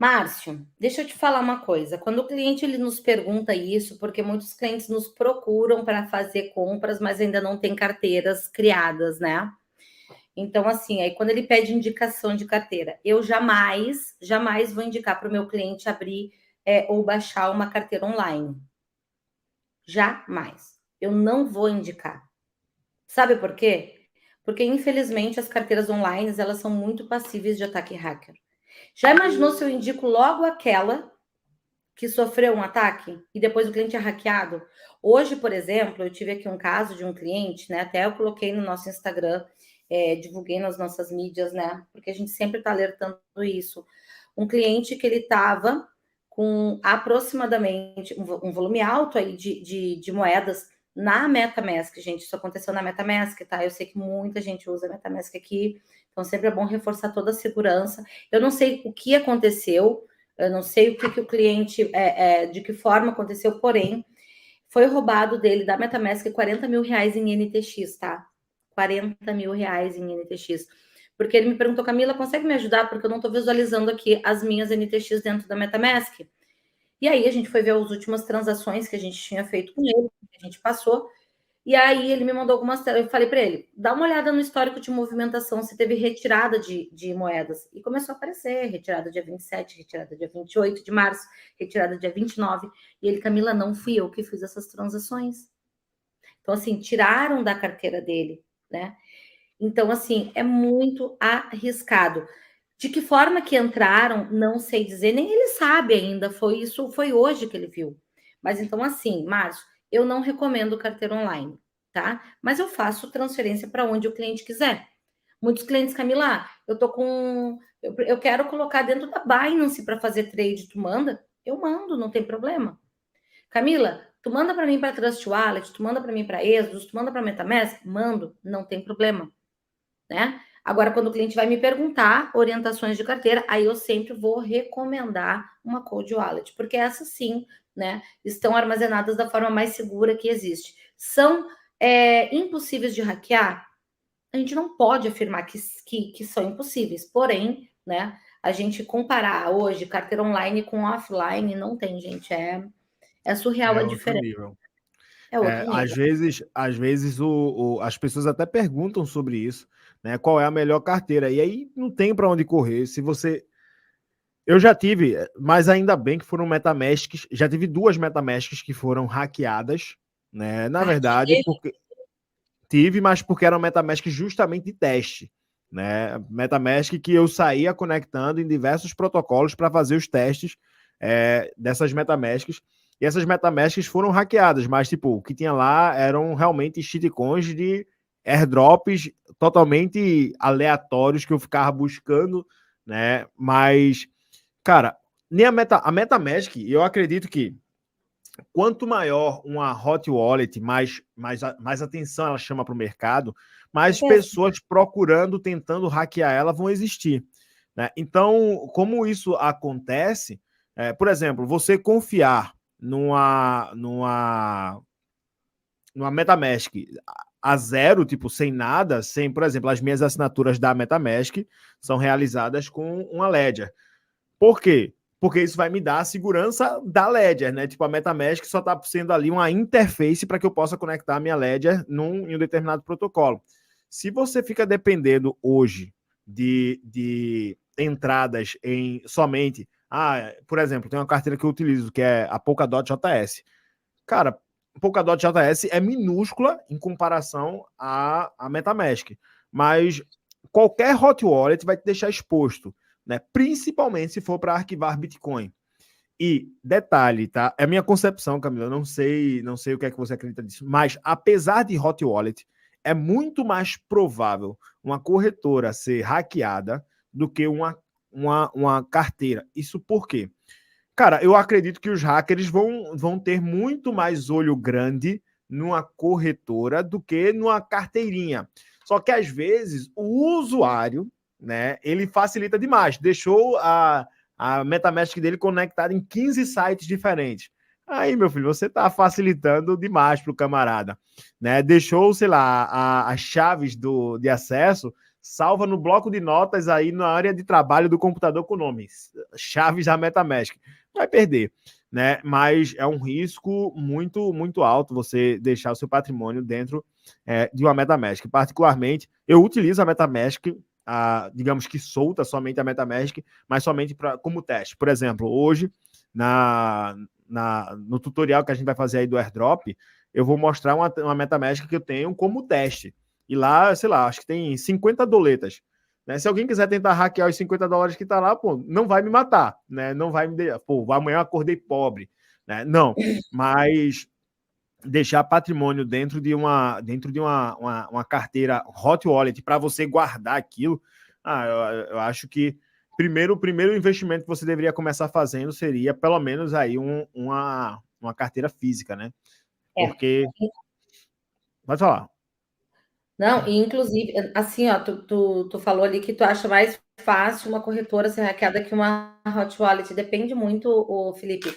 Márcio, deixa eu te falar uma coisa. Quando o cliente ele nos pergunta isso, porque muitos clientes nos procuram para fazer compras, mas ainda não tem carteiras criadas, né? Então, assim, aí quando ele pede indicação de carteira, eu jamais vou indicar para o meu cliente abrir ou baixar uma carteira online. Jamais. Eu não vou indicar. Sabe por quê? Porque, infelizmente, as carteiras online elas são muito passíveis de ataque hacker. Já imaginou se eu indico logo aquela que sofreu um ataque e depois o cliente é hackeado? Hoje, por exemplo, eu tive aqui um caso de um cliente, né? Até eu coloquei no nosso Instagram, divulguei nas nossas mídias, né? Porque a gente sempre está alertando isso. Um cliente que ele estava com aproximadamente um volume alto aí de moedas na MetaMask, gente. Isso aconteceu na MetaMask, tá? Eu sei que muita gente usa a MetaMask aqui, então sempre é bom reforçar toda a segurança. Eu não sei o que aconteceu, eu não sei o que o cliente, de que forma aconteceu, porém, foi roubado dele da MetaMask 40 mil reais em NTX, tá? 40 mil reais em NTX. Porque ele me perguntou, Camila, consegue me ajudar? Porque eu não estou visualizando aqui as minhas NTX dentro da MetaMask. E aí a gente foi ver as últimas transações que a gente tinha feito com ele, que a gente passou, E aí ele me mandou algumas telas. Eu falei para ele, dá uma olhada no histórico de movimentação, se teve retirada de moedas. E começou a aparecer, retirada dia 27, retirada dia 28 de março, retirada dia 29. E ele, Camila, não fui eu que fiz essas transações. Então, assim, tiraram da carteira dele, né? Então, assim, é muito arriscado. De que forma que entraram, não sei dizer, nem ele sabe ainda. Foi hoje que ele viu. Mas então, assim, Márcio, eu não recomendo carteira online, tá? Mas eu faço transferência para onde o cliente quiser. Muitos clientes, Camila, eu tô com. Eu quero colocar dentro da Binance para fazer trade. Tu manda? Eu mando, não tem problema. Camila, tu manda para mim para Trust Wallet, tu manda para mim para Exodus, tu manda para MetaMask? Mando, não tem problema, né? Agora, quando o cliente vai me perguntar orientações de carteira, aí eu sempre vou recomendar uma Cold Wallet, porque essas sim, né, estão armazenadas da forma mais segura que existe. São impossíveis de hackear? A gente não pode afirmar que são impossíveis, porém, né, a gente comparar hoje carteira online com offline, não tem, gente, é surreal É a outro diferença. nível. É outro nível. Às vezes as pessoas até perguntam sobre isso, né? Qual é a melhor carteira? E aí não tem para onde correr. Se você. Eu já tive, mas ainda bem que foram MetaMasks. Já tive 2 MetaMasks que foram hackeadas, né? Na verdade, porque tive, mas porque eram MetaMask justamente de teste, né? MetaMask que eu saía conectando em diversos protocolos para fazer os testes dessas MetaMasks. E essas MetaMasks foram hackeadas, mas tipo, o que tinha lá eram realmente shitcoins de airdrops totalmente aleatórios que eu ficava buscando, né? Mas, cara, nem a MetaMask, eu acredito que quanto maior uma hot wallet, mais atenção ela chama para o mercado, mais pessoas procurando, tentando hackear ela vão existir, né? Então, como isso acontece, por exemplo, você confiar numa MetaMask a zero, tipo, sem nada, sem, por exemplo, as minhas assinaturas da MetaMask são realizadas com uma Ledger. Por quê? Porque isso vai me dar a segurança da Ledger, né? Tipo, a MetaMask só está sendo ali uma interface para que eu possa conectar a minha Ledger em um determinado protocolo. Se você fica dependendo hoje de entradas em somente. Por exemplo, tem uma carteira que eu utilizo, que é a Polkadot JS. Cara, a Polkadot JS é minúscula em comparação à MetaMask. Mas qualquer hot wallet vai te deixar exposto, né? Principalmente se for para arquivar Bitcoin. E detalhe, tá? É a minha concepção, Camila, eu não sei o que é que você acredita disso, mas apesar de hot wallet, é muito mais provável uma corretora ser hackeada do que uma carteira. Isso por quê? Cara, eu acredito que os hackers vão ter muito mais olho grande numa corretora do que numa carteirinha. Só que às vezes o usuário, né, ele facilita demais. Deixou a MetaMask dele conectada em 15 sites diferentes. Aí, meu filho, você está facilitando demais para o camarada, né? Deixou, sei lá, as chaves de acesso salva no bloco de notas aí na área de trabalho do computador com nomes. Chaves da MetaMask. Vai perder, né? Mas é um risco muito, muito alto você deixar o seu patrimônio dentro de uma MetaMask. Particularmente, eu utilizo a MetaMask, digamos que solta somente a MetaMask, mas somente como teste. Por exemplo, hoje, no tutorial que a gente vai fazer aí do airdrop, eu vou mostrar uma MetaMask que eu tenho como teste. E lá, sei lá, acho que tem 50 doletas. Né? Se alguém quiser tentar hackear os $50 que tá lá, pô, não vai me matar, né? Não vai me... Pô, amanhã eu acordei pobre, né? Não, mas deixar patrimônio dentro de uma carteira hot wallet para você guardar aquilo, eu acho que o primeiro investimento que você deveria começar fazendo seria pelo menos aí uma carteira física, né? Porque... Pode falar. Não, e inclusive, assim, ó, tu falou ali que tu acha mais fácil uma corretora ser hackeada que uma hot wallet. Depende muito, o Felipe.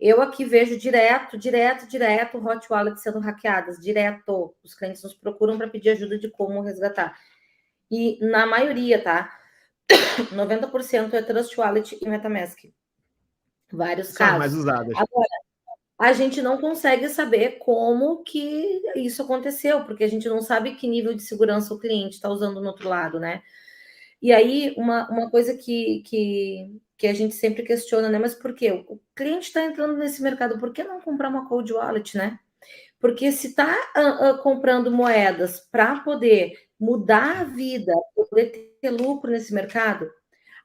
Eu aqui vejo direto hot wallet sendo hackeadas, direto. Os clientes nos procuram para pedir ajuda de como resgatar. E na maioria, tá? 90% é Trust Wallet e MetaMask. Vários São as mais casos. usadas. Agora, a gente não consegue saber como que isso aconteceu, porque a gente não sabe que nível de segurança o cliente está usando no outro lado, né? E aí, uma coisa que a gente sempre questiona, né? Mas por quê? O cliente está entrando nesse mercado, por que não comprar uma cold wallet, né? Porque se está comprando moedas para poder mudar a vida, poder ter lucro nesse mercado,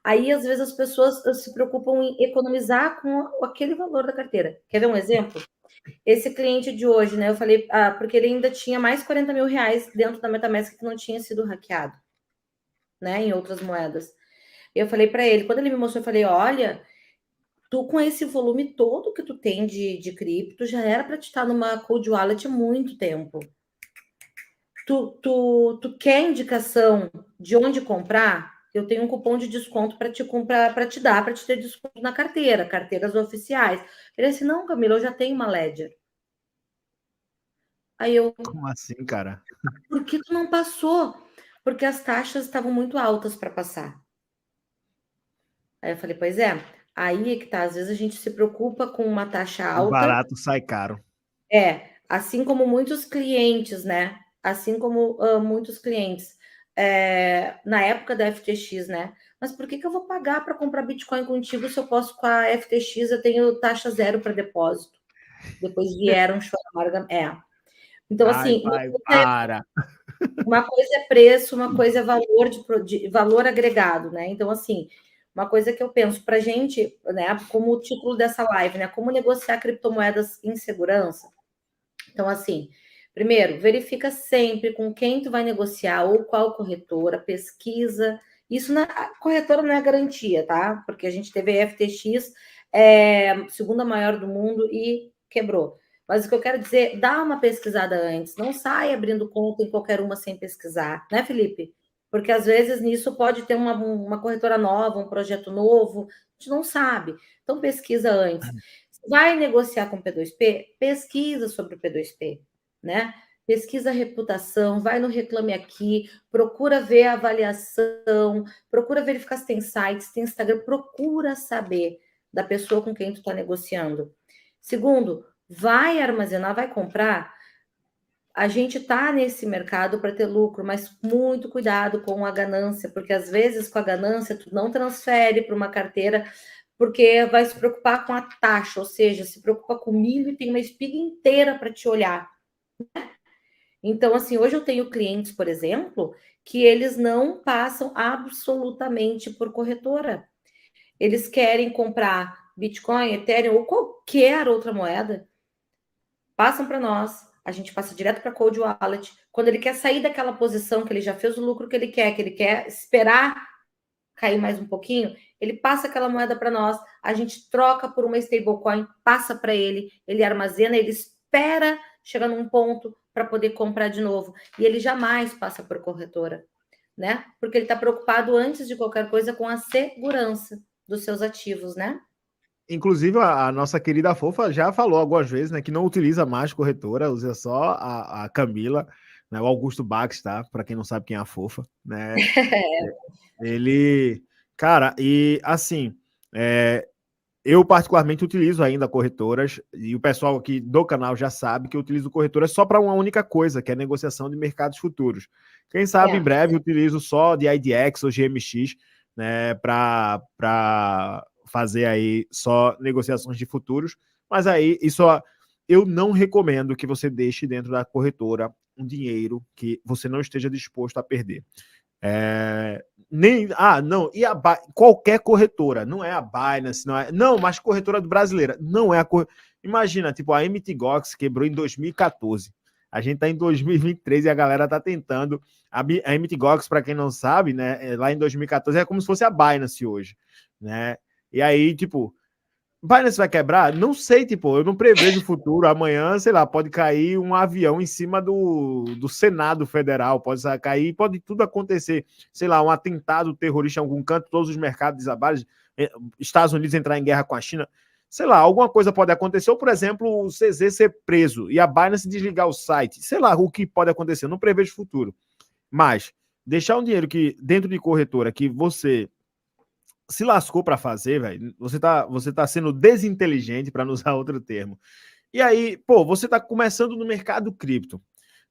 aí às vezes as pessoas se preocupam em economizar com aquele valor da carteira. Quer ver um exemplo? Esse cliente de hoje, né? Eu falei, porque ele ainda tinha mais 40 mil reais dentro da MetaMask que não tinha sido hackeado, né? Em outras moedas. Eu falei para ele, quando ele me mostrou, eu falei: olha, tu com esse volume todo que tu tem de cripto, já era para te estar numa cold wallet há muito tempo. Tu quer indicação de onde comprar? Eu tenho um cupom de desconto para te comprar, para te dar, para te ter desconto na carteira, carteiras oficiais. Ele disse: não, Camila, eu já tenho uma Ledger. Aí eu, Como assim, cara? por que tu não passou? Porque as taxas estavam muito altas para passar. Aí eu falei, pois é, aí é que tá, às vezes a gente se preocupa com uma taxa O alta, barato sai caro. assim como muitos clientes, né? Assim como muitos clientes na época da FTX, né? Mas por que eu vou pagar para comprar Bitcoin contigo se eu posso com a FTX, eu tenho taxa zero para depósito? Depois vieram chorar. Então, Ai, assim, pai, para. uma coisa é preço, uma coisa é valor de valor agregado, né? Então, assim, uma coisa que eu penso para a gente, né, como o título dessa live, né? Como negociar criptomoedas em segurança. Então, assim, primeiro, verifica sempre com quem tu vai negociar ou qual corretora, pesquisa. Isso na a corretora não é garantia, tá? Porque a gente teve a FTX, segunda maior do mundo e quebrou. Mas o que eu quero dizer, dá uma pesquisada antes, não sai abrindo conta em qualquer uma sem pesquisar, né, Felipe? Porque às vezes nisso pode ter uma corretora nova, um projeto novo, a gente não sabe. Então pesquisa antes. Vai negociar com o P2P? Pesquisa sobre o P2P, né? Pesquisa a reputação, vai no Reclame Aqui, procura ver a avaliação, procura verificar se tem sites, tem Instagram, procura saber da pessoa com quem tu está negociando. Segundo, vai armazenar, vai comprar. A gente está nesse mercado para ter lucro, mas muito cuidado com a ganância, porque às vezes com a ganância tu não transfere para uma carteira porque vai se preocupar com a taxa, ou seja, se preocupa com milho e tem uma espiga inteira para te olhar. Então, assim, hoje eu tenho clientes, por exemplo, que eles não passam absolutamente por corretora. Eles querem comprar Bitcoin, Ethereum ou qualquer outra moeda, passam para nós, a gente passa direto para a Cold Wallet. Quando ele quer sair daquela posição que ele já fez o lucro que ele quer esperar cair mais um pouquinho, ele passa aquela moeda para nós, a gente troca por uma stablecoin, passa para ele, ele armazena, ele espera chegar num ponto para poder comprar de novo. E ele jamais passa por corretora, né? Porque ele está preocupado antes de qualquer coisa com a segurança dos seus ativos, né? Inclusive, a nossa querida Fofa já falou algumas vezes, né, que não utiliza mais corretora, usa só a Camila, né, o Augusto Bax, tá? Para quem não sabe quem é a Fofa, né? Ele, cara, e assim, eu particularmente utilizo ainda corretoras, e o pessoal aqui do canal já sabe que eu utilizo corretoras só para uma única coisa, que é negociação de mercados futuros. Quem sabe em breve eu utilizo só de IDX ou GMX, né, para fazer aí só negociações de futuros, mas aí isso eu não recomendo que você deixe dentro da corretora um dinheiro que você não esteja disposto a perder. Não, e qualquer corretora, não é a Binance, não, mas corretora brasileira, não é a imagina, tipo, a MTGOX quebrou em 2014. A gente tá em 2023 e a galera tá tentando. A MTGOX, para quem não sabe, né, lá em 2014 é como se fosse a Binance hoje, né? E aí, tipo, Binance vai quebrar? Não sei, tipo, eu não prevejo o futuro. Amanhã, sei lá, pode cair um avião em cima do Senado Federal, pode cair, pode tudo acontecer. Sei lá, um atentado terrorista em algum canto, todos os mercados desabarem, Estados Unidos entrar em guerra com a China. Sei lá, alguma coisa pode acontecer, ou, por exemplo, o CZ ser preso e a Binance desligar o site. Sei lá o que pode acontecer, eu não prevejo o futuro. Mas deixar um dinheiro que dentro de corretora que você se lascou para fazer, velho. Você tá sendo desinteligente, para não usar outro termo. E aí, pô, você está começando no mercado cripto.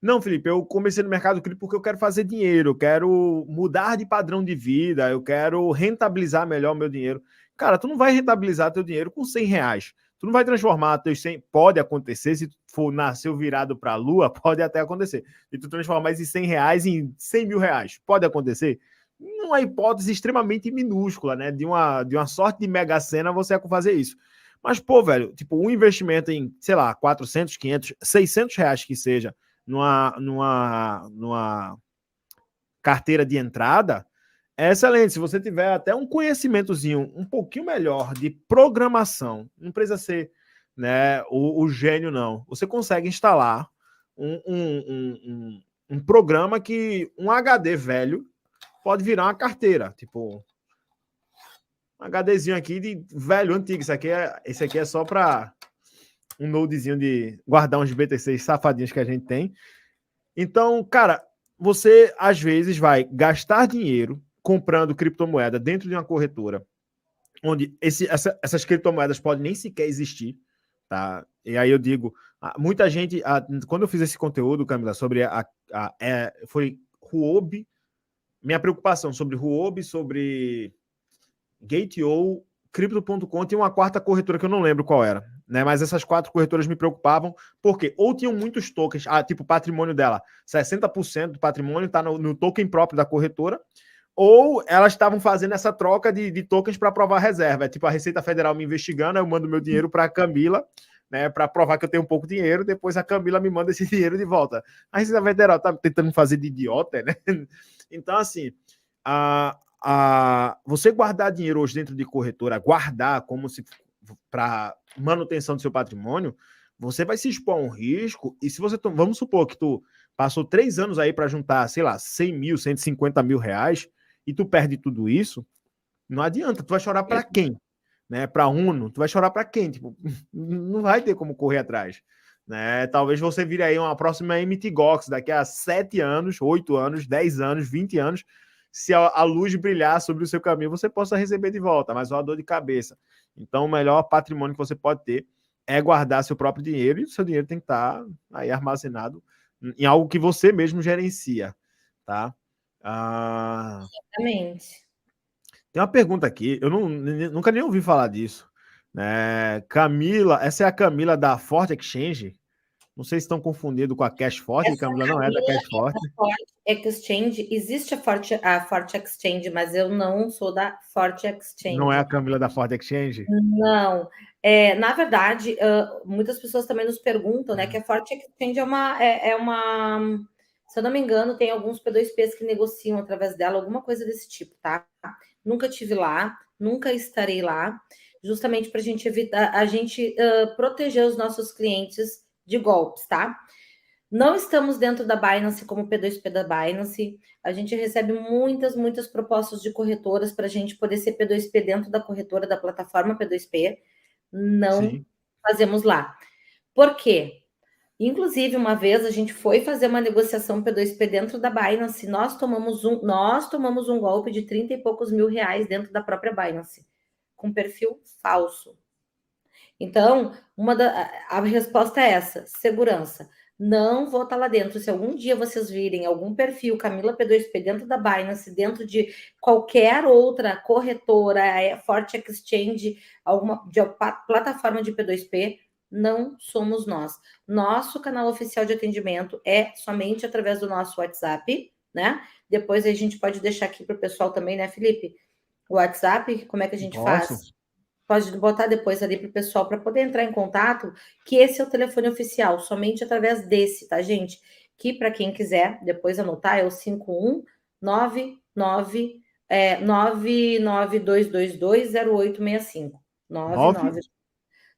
Não, Felipe, eu comecei no mercado cripto porque eu quero fazer dinheiro, eu quero mudar de padrão de vida, eu quero rentabilizar melhor o meu dinheiro. Cara, tu não vai rentabilizar teu dinheiro com 100 reais. Tu não vai transformar teus 100... Pode acontecer, se for nasceu virado para a lua, pode até acontecer. E tu transformar esses 100 reais em 100 mil reais. Pode acontecer? Numa hipótese extremamente minúscula, né? De uma sorte de mega sena você fazer isso. Mas, pô, velho, tipo, um investimento em, sei lá, 400, 500, 600 reais que seja, numa carteira de entrada, é excelente. Se você tiver até um conhecimentozinho um pouquinho melhor de programação, não precisa ser, né, o gênio, não. Você consegue instalar um programa que um HD velho pode virar uma carteira. Tipo, um HDzinho aqui de velho, antigo. Esse aqui é só para um nodezinho de guardar uns BTCs safadinhos que a gente tem. Então, cara, você às vezes vai gastar dinheiro comprando criptomoeda dentro de uma corretora, onde essas criptomoedas podem nem sequer existir, tá? E aí eu digo, muita gente, quando eu fiz esse conteúdo, Camila, sobre foi Huobi, minha preocupação sobre Huobi, sobre Gate.io, Crypto.com, tinha uma quarta corretora que eu não lembro qual era, né? Mas essas 4 corretoras me preocupavam, porque ou tinham muitos tokens, tipo o patrimônio dela, 60% do patrimônio está no token próprio da corretora, ou elas estavam fazendo essa troca de tokens para provar reserva. É tipo a Receita Federal me investigando, eu mando meu dinheiro para a Camila, né, para provar que eu tenho um pouco de dinheiro, depois a Camila me manda esse dinheiro de volta. A Receita Federal tá tentando fazer de idiota, né? Então, assim, você guardar dinheiro hoje dentro de corretora, guardar como se para manutenção do seu patrimônio, você vai se expor a um risco. E se você, vamos supor que tu passou 3 anos aí para juntar, sei lá, 100 mil, 150 mil reais, e tu perde tudo isso, não adianta, tu vai chorar para quem? Né? Para Uno, tu vai chorar para quem? Tipo, não vai ter como correr atrás. Né? Talvez você vire aí uma próxima MT Gox daqui a 7 anos, 8 anos, 10 anos, 20 anos. Se a luz brilhar sobre o seu caminho, você possa receber de volta, mas é uma dor de cabeça. Então, o melhor patrimônio que você pode ter é guardar seu próprio dinheiro, e o seu dinheiro tem que estar aí armazenado em algo que você mesmo gerencia, tá? Exatamente. Tem uma pergunta aqui, eu nunca nem ouvi falar disso. Né? Camila, essa é a Camila da Forte Exchange? Não sei se estão confundindo com a Cash Forte, e Camila não é da Cash Forte. Forte Exchange, existe a Forte Exchange, mas eu não sou da Forte Exchange. Não é a Camila da Forte Exchange? Não. Na verdade, muitas pessoas também nos perguntam, né, que a Forte Exchange é uma, se eu não me engano, tem alguns P2Ps que negociam através dela, alguma coisa desse tipo, tá? Nunca tive lá, nunca estarei lá, justamente para a gente evitar, proteger os nossos clientes de golpes, tá? Não estamos dentro da Binance como P2P da Binance. A gente recebe muitas propostas de corretoras para a gente poder ser P2P dentro da corretora da plataforma P2P. Não Sim. Fazemos lá. Por quê? Inclusive, uma vez a gente foi fazer uma negociação P2P dentro da Binance, nós tomamos um golpe de 30 e poucos mil reais dentro da própria Binance, com perfil falso. Então, a resposta é essa: segurança. Não vou estar lá dentro. Se algum dia vocês virem algum perfil Camila P2P dentro da Binance, dentro de qualquer outra corretora, Forte Exchange, alguma plataforma de P2P, não somos nós. Nosso canal oficial de atendimento é somente através do nosso WhatsApp, né? Depois a gente pode deixar aqui para o pessoal também, né, Felipe? O WhatsApp, como é que a gente faz? Pode botar depois ali para o pessoal para poder entrar em contato, que esse é o telefone oficial, somente através desse, tá, gente? Que para quem quiser depois anotar é o 51992220865.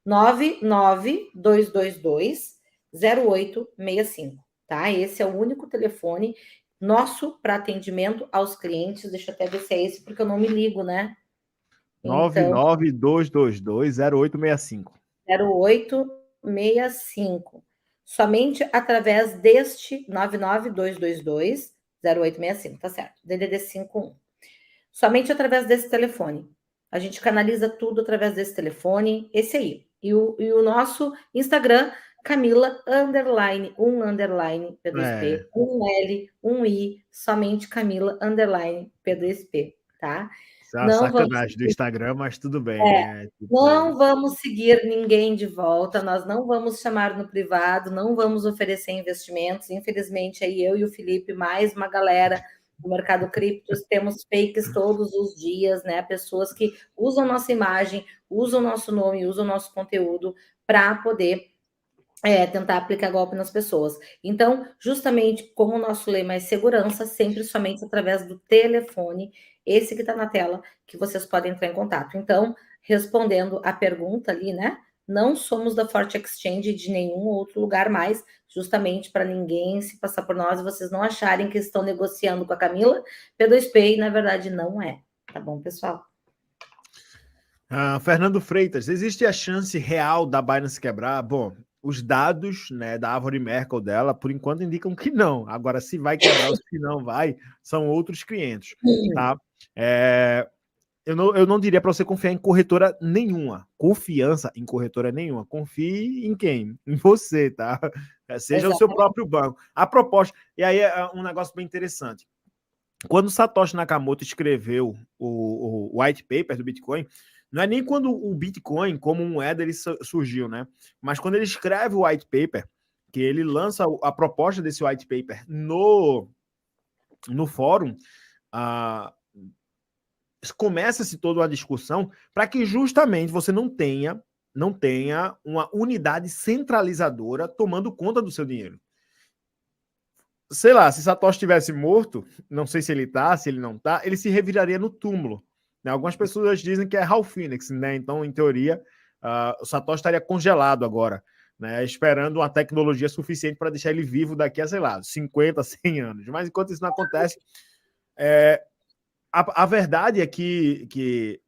992220865, tá? Esse é o único telefone nosso para atendimento aos clientes. Deixa eu até ver se é esse, porque eu não me ligo, né? 992220865. 0865. Somente através deste 992220865, tá certo? DDD 51. Somente através desse telefone. A gente canaliza tudo através desse telefone, esse aí. E o nosso Instagram, Camila, _, P2P, É, um L, um I, somente Camila, P2P, tá? isso é uma Não vamos sacanagem do Instagram, mas tudo bem, é, né? Tipo, não vamos seguir ninguém de volta, nós não vamos chamar no privado, não vamos oferecer investimentos. Infelizmente, aí eu e o Felipe, mais uma galera do mercado criptos, temos fakes todos os dias, né? Pessoas que usam nossa imagem, usam nosso nome, usam nosso conteúdo para poder tentar aplicar golpe nas pessoas. Então, justamente como o nosso lema é segurança, sempre somente através do telefone, esse que está na tela, que vocês podem entrar em contato. Então, respondendo a pergunta ali, né? Não somos da Forte Exchange de nenhum outro lugar mais, justamente para ninguém se passar por nós e vocês não acharem que estão negociando com a Camila P2P e na verdade não é. Tá bom, pessoal? Fernando Freitas, existe a chance real da Binance quebrar? Bom, os dados, né, da Árvore Merkle dela, por enquanto, indicam que não. Agora, se vai quebrar ou se não vai, são outros 500, tá? Eu não diria para você confiar em corretora nenhuma. Confiança em corretora nenhuma. Confie em quem? Em você, tá? Seja o seu Exatamente. próprio banco. A proposta. E aí é um negócio bem interessante. Quando Satoshi Nakamoto escreveu o white paper do Bitcoin, não é nem quando o Bitcoin como moeda ele surgiu, né? Mas quando ele escreve o white paper, que ele lança a proposta desse white paper no fórum, começa-se toda uma discussão para que justamente você não tenha uma unidade centralizadora tomando conta do seu dinheiro. Sei lá, se Satoshi estivesse morto, não sei se ele tá, se ele não tá, ele se reviraria no túmulo. Né? Algumas pessoas dizem que é Hal Phoenix, né? Então, em teoria, o Satoshi estaria congelado agora, né? Esperando uma tecnologia suficiente para deixar ele vivo daqui a, sei lá, 50, 100 anos. Mas enquanto isso não acontece, a verdade é que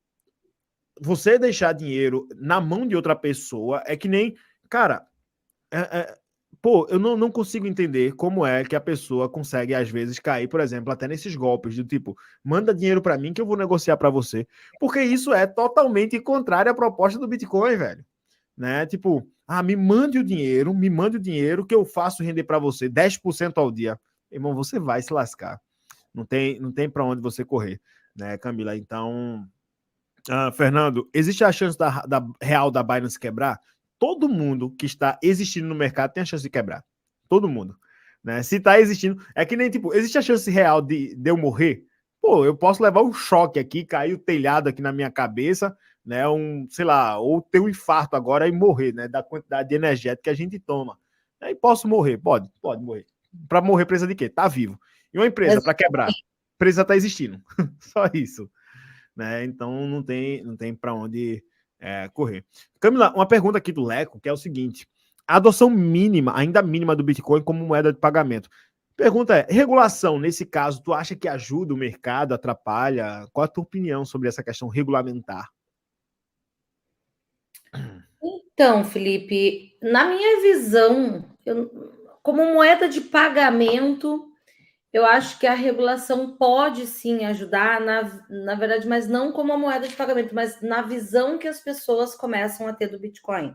você deixar dinheiro na mão de outra pessoa é que nem. Cara, pô, eu não consigo entender como é que a pessoa consegue, às vezes, cair, por exemplo, até nesses golpes do tipo, manda dinheiro para mim que eu vou negociar para você. Porque isso é totalmente contrário à proposta do Bitcoin, velho. Né? Tipo, me mande o dinheiro que eu faço render para você 10% ao dia. Irmão, você vai se lascar. Não tem para onde você correr, né, Camila? Então, Fernando, existe a chance da real da Binance quebrar? Todo mundo que está existindo no mercado tem a chance de quebrar. Todo mundo. Né? Se está existindo. É que nem, tipo, existe a chance real de eu morrer? Pô, eu posso levar um choque aqui, cair o telhado aqui na minha cabeça, né? Sei lá, ou ter um infarto agora e morrer, né? Da quantidade de energética que a gente toma. Aí posso morrer? Pode morrer. Para morrer, precisa de quê? Tá vivo. E uma empresa, para quebrar, precisa estar existindo. Só isso. Né? Então não tem para onde correr. Camila, uma pergunta aqui do Leco, que é o seguinte: a adoção mínima, ainda mínima do Bitcoin como moeda de pagamento. Pergunta é: regulação, nesse caso, tu acha que ajuda o mercado, atrapalha? Qual a tua opinião sobre essa questão regulamentar? Então, Felipe, na minha visão, como moeda de pagamento, eu acho que a regulação pode sim ajudar, na verdade, mas não como a moeda de pagamento, mas na visão que as pessoas começam a ter do Bitcoin,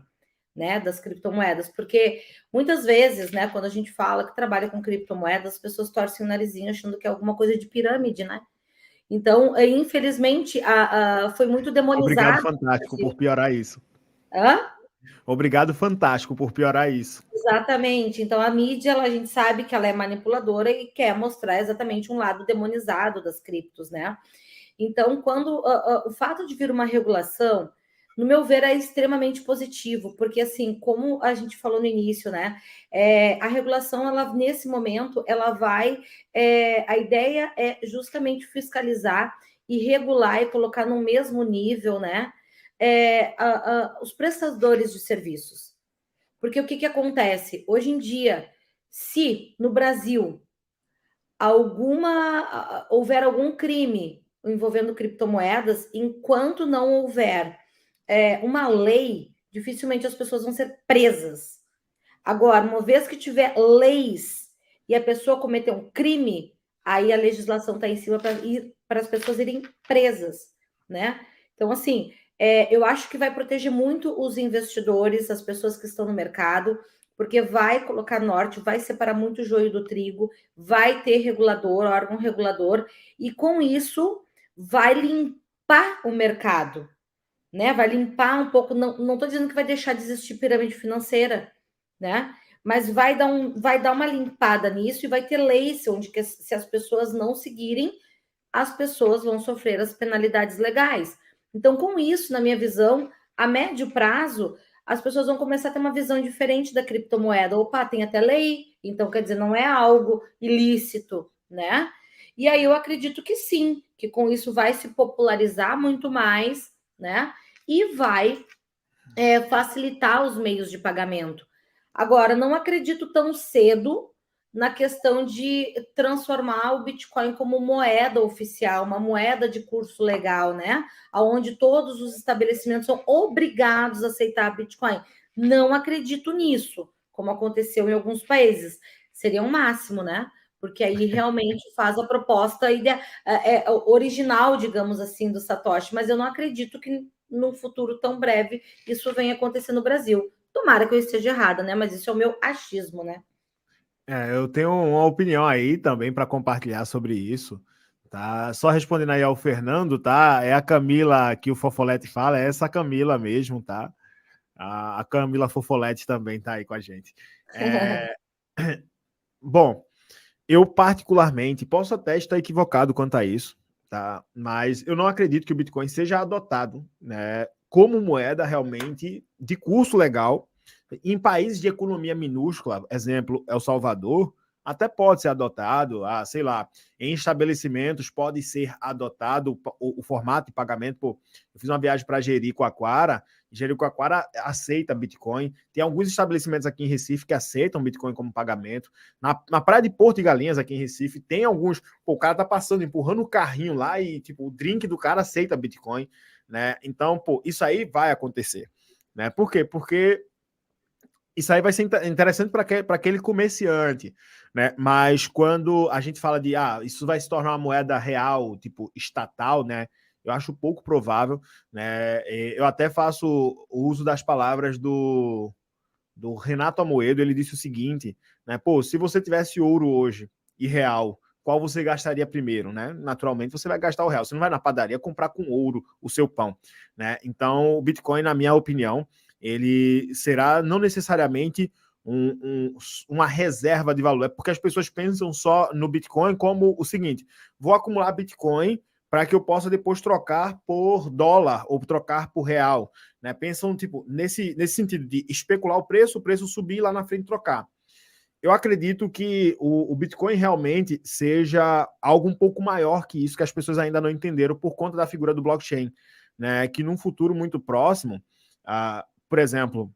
né? Das criptomoedas. Porque muitas vezes, né, quando a gente fala que trabalha com criptomoedas, as pessoas torcem o narizinho achando que é alguma coisa de pirâmide, né? Então, infelizmente, foi muito Obrigado, demonizado. Fantástico, por piorar isso. Hã? Obrigado, Fantástico, por piorar isso. Exatamente. Então, a mídia, a gente sabe que ela é manipuladora e quer mostrar exatamente um lado demonizado das criptos, né? Então, quando o fato de vir uma regulação, no meu ver, é extremamente positivo, porque assim, como a gente falou no início, né? A regulação, ela nesse momento, ela vai. A ideia é justamente fiscalizar e regular e colocar no mesmo nível, né? Os prestadores de serviços. Porque o que acontece? Hoje em dia, se no Brasil houver algum crime envolvendo criptomoedas, enquanto não houver uma lei, dificilmente as pessoas vão ser presas. Agora, uma vez que tiver leis e a pessoa cometer um crime, aí a legislação está em cima para as pessoas irem presas, né? Então, assim, Eu acho que vai proteger muito os investidores, as pessoas que estão no mercado, porque vai colocar norte, vai separar muito o joio do trigo, vai ter regulador, órgão regulador, e com isso vai limpar o mercado, né? Vai limpar um pouco. Não estou dizendo que vai deixar de existir pirâmide financeira, né? Mas vai dar uma limpada nisso e vai ter leis onde que, se as pessoas não seguirem, as pessoas vão sofrer as penalidades legais. Então, com isso, na minha visão, a médio prazo, as pessoas vão começar a ter uma visão diferente da criptomoeda. Opa, tem até lei, então quer dizer, não é algo ilícito, né? E aí eu acredito que sim, que com isso vai se popularizar muito mais, né? E vai facilitar os meios de pagamento. Agora, não acredito tão cedo na questão de transformar o Bitcoin como moeda oficial, uma moeda de curso legal, né? Onde todos os estabelecimentos são obrigados a aceitar Bitcoin. Não acredito nisso, como aconteceu em alguns países. Seria um máximo, né? Porque aí realmente faz a proposta original, digamos assim, do Satoshi. Mas eu não acredito que num futuro tão breve isso venha acontecer no Brasil. Tomara que eu esteja errada, né? Mas isso é o meu achismo, né? Eu tenho uma opinião aí também para compartilhar sobre isso, tá? Só respondendo aí ao Fernando, tá? É a Camila que o Fofolete fala, é essa Camila mesmo, tá? A Camila Fofolete também tá aí com a gente. Bom, eu particularmente posso até estar equivocado quanto a isso, tá? Mas eu não acredito que o Bitcoin seja adotado, né, como moeda realmente de curso legal em países de economia minúscula, exemplo, El Salvador, até pode ser adotado, sei lá, em estabelecimentos pode ser adotado o formato de pagamento. Pô, eu fiz uma viagem para Jericoacoara aceita Bitcoin. Tem alguns estabelecimentos aqui em Recife que aceitam Bitcoin como pagamento. Na praia de Porto de Galinhas, aqui em Recife, tem alguns. Pô, o cara tá passando, empurrando o carrinho lá e, tipo, o drink do cara aceita Bitcoin, né? Então, pô, isso aí vai acontecer, né? Por quê? Porque isso aí vai ser interessante para aquele comerciante, né? Mas quando a gente fala de isso vai se tornar uma moeda real, tipo estatal, né? Eu acho pouco provável, né? Eu até faço o uso das palavras do Renato Amoedo. Ele disse o seguinte, né? Pô, se você tivesse ouro hoje e real, qual você gastaria primeiro, né? Naturalmente você vai gastar o real. Você não vai na padaria comprar com ouro o seu pão, né? Então o Bitcoin, na minha opinião, ele será não necessariamente uma reserva de valor. É porque as pessoas pensam só no Bitcoin como o seguinte: vou acumular Bitcoin para que eu possa depois trocar por dólar ou trocar por real, né? Pensam tipo nesse sentido de especular o preço subir lá na frente trocar. Eu acredito que o Bitcoin realmente seja algo um pouco maior que isso, que as pessoas ainda não entenderam por conta da figura do blockchain, né? Que num futuro muito próximo, por exemplo,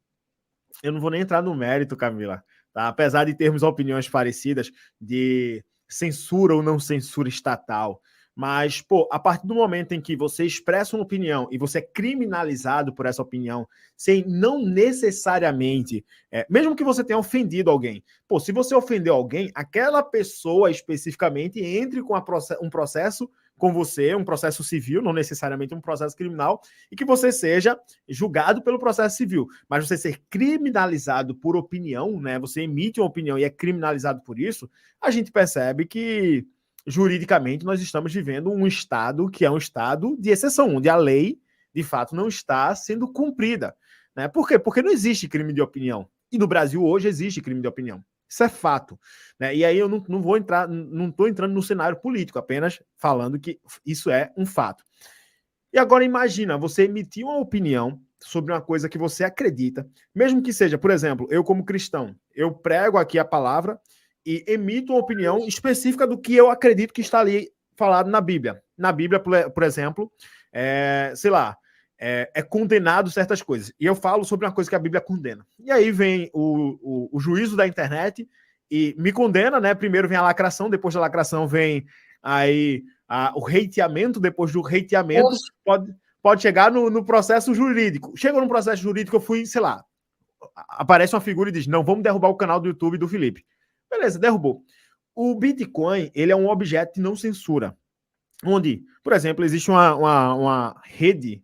eu não vou nem entrar no mérito, Camila, tá? Apesar de termos opiniões parecidas de censura ou não censura estatal, mas, pô, a partir do momento em que você expressa uma opinião e você é criminalizado por essa opinião, sem não necessariamente, mesmo que você tenha ofendido alguém, pô, se você ofendeu alguém, aquela pessoa especificamente entre com um processo com você, um processo civil, não necessariamente um processo criminal, e que você seja julgado pelo processo civil. Mas você ser criminalizado por opinião, né? Você emite uma opinião e é criminalizado por isso, a gente percebe que juridicamente nós estamos vivendo um estado que é um estado de exceção, onde a lei, de fato, não está sendo cumprida, né? Por quê? Porque não existe crime de opinião. E no Brasil hoje existe crime de opinião. Isso é fato, né? E aí eu não vou entrar, não estou entrando no cenário político, apenas falando que isso é um fato. E agora imagina, você emitir uma opinião sobre uma coisa que você acredita, mesmo que seja, por exemplo, eu como cristão, eu prego aqui a palavra e emito uma opinião específica do que eu acredito que está ali falado na Bíblia. Na Bíblia, por exemplo, sei lá, é condenado certas coisas. E eu falo sobre uma coisa que a Bíblia condena. E aí vem o juízo da internet e me condena, né? Primeiro vem a lacração, depois da lacração vem aí o hateamento, depois do hateamento pode chegar no processo jurídico. Chegou no processo jurídico, eu fui, sei lá, aparece uma figura e diz, não, vamos derrubar o canal do YouTube do Felipe. Beleza, derrubou. O Bitcoin, ele é um objeto de não censura, onde, por exemplo, existe uma rede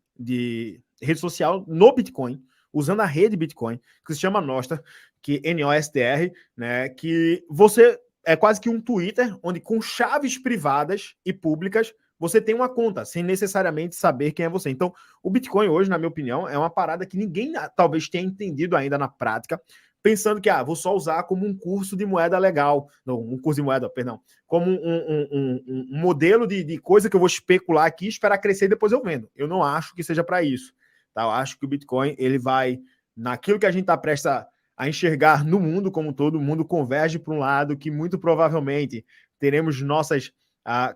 rede social no Bitcoin, usando a rede Bitcoin, que se chama Nostr, que NOSTR, né, que você é quase que um Twitter, onde com chaves privadas e públicas você tem uma conta, sem necessariamente saber quem é você. Então, o Bitcoin hoje, na minha opinião, é uma parada que ninguém talvez tenha entendido ainda na prática, pensando que, vou só usar como um curso de moeda legal, não, um curso de moeda, perdão, como um modelo de coisa que eu vou especular aqui, esperar crescer e depois eu vendo. Eu não acho que seja para isso. Tá? Eu acho que o Bitcoin, ele vai, naquilo que a gente está prestes a enxergar no mundo como todo, o mundo converge para um lado que muito provavelmente teremos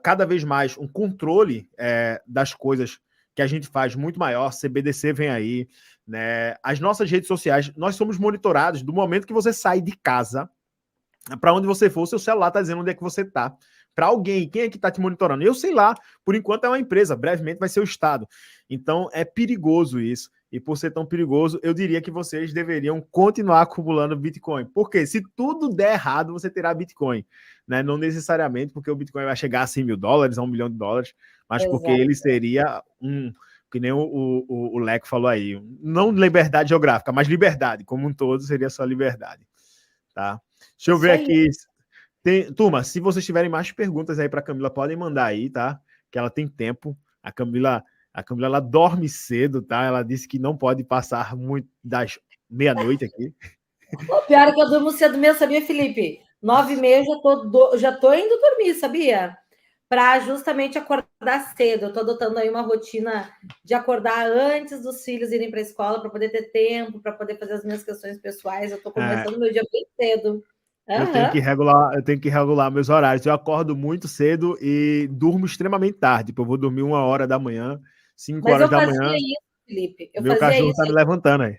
cada vez mais um controle das coisas que a gente faz muito maior. CBDC vem aí, né? As nossas redes sociais, nós somos monitorados do momento que você sai de casa para onde você for, o seu celular está dizendo onde é que você está. Para alguém, quem é que está te monitorando? Eu sei lá, por enquanto é uma empresa, brevemente vai ser o Estado. Então é perigoso isso. E por ser tão perigoso, eu diria que vocês deveriam continuar acumulando Bitcoin. Porque se tudo der errado, você terá Bitcoin. Né? Não necessariamente porque o Bitcoin vai chegar a $100 mil, a $1 milhão, mas porque ele seria que nem o Leco falou aí, não liberdade geográfica, mas liberdade, como um todo, seria só liberdade. Tá? Deixa eu ver aqui. Turma, se vocês tiverem mais perguntas aí para a Camila, podem mandar aí, tá? Que ela tem tempo. A Camila ela dorme cedo, tá? Ela disse que não pode passar muito das meia-noite aqui. O pior é que eu durmo cedo mesmo, sabia, Felipe? 9h30 já tô indo dormir, sabia? Para justamente acordar cedo. Eu tô adotando aí uma rotina de acordar antes dos filhos irem para a escola, para poder ter tempo, para poder fazer as minhas questões pessoais. Eu tô começando meu dia bem cedo. Eu tenho que regular meus horários. Eu acordo muito cedo e durmo extremamente tarde. Tipo, eu vou dormir 1h da manhã, 5h da manhã. Mas eu fazia isso, Felipe. Meu cachorro tá me levantando aí.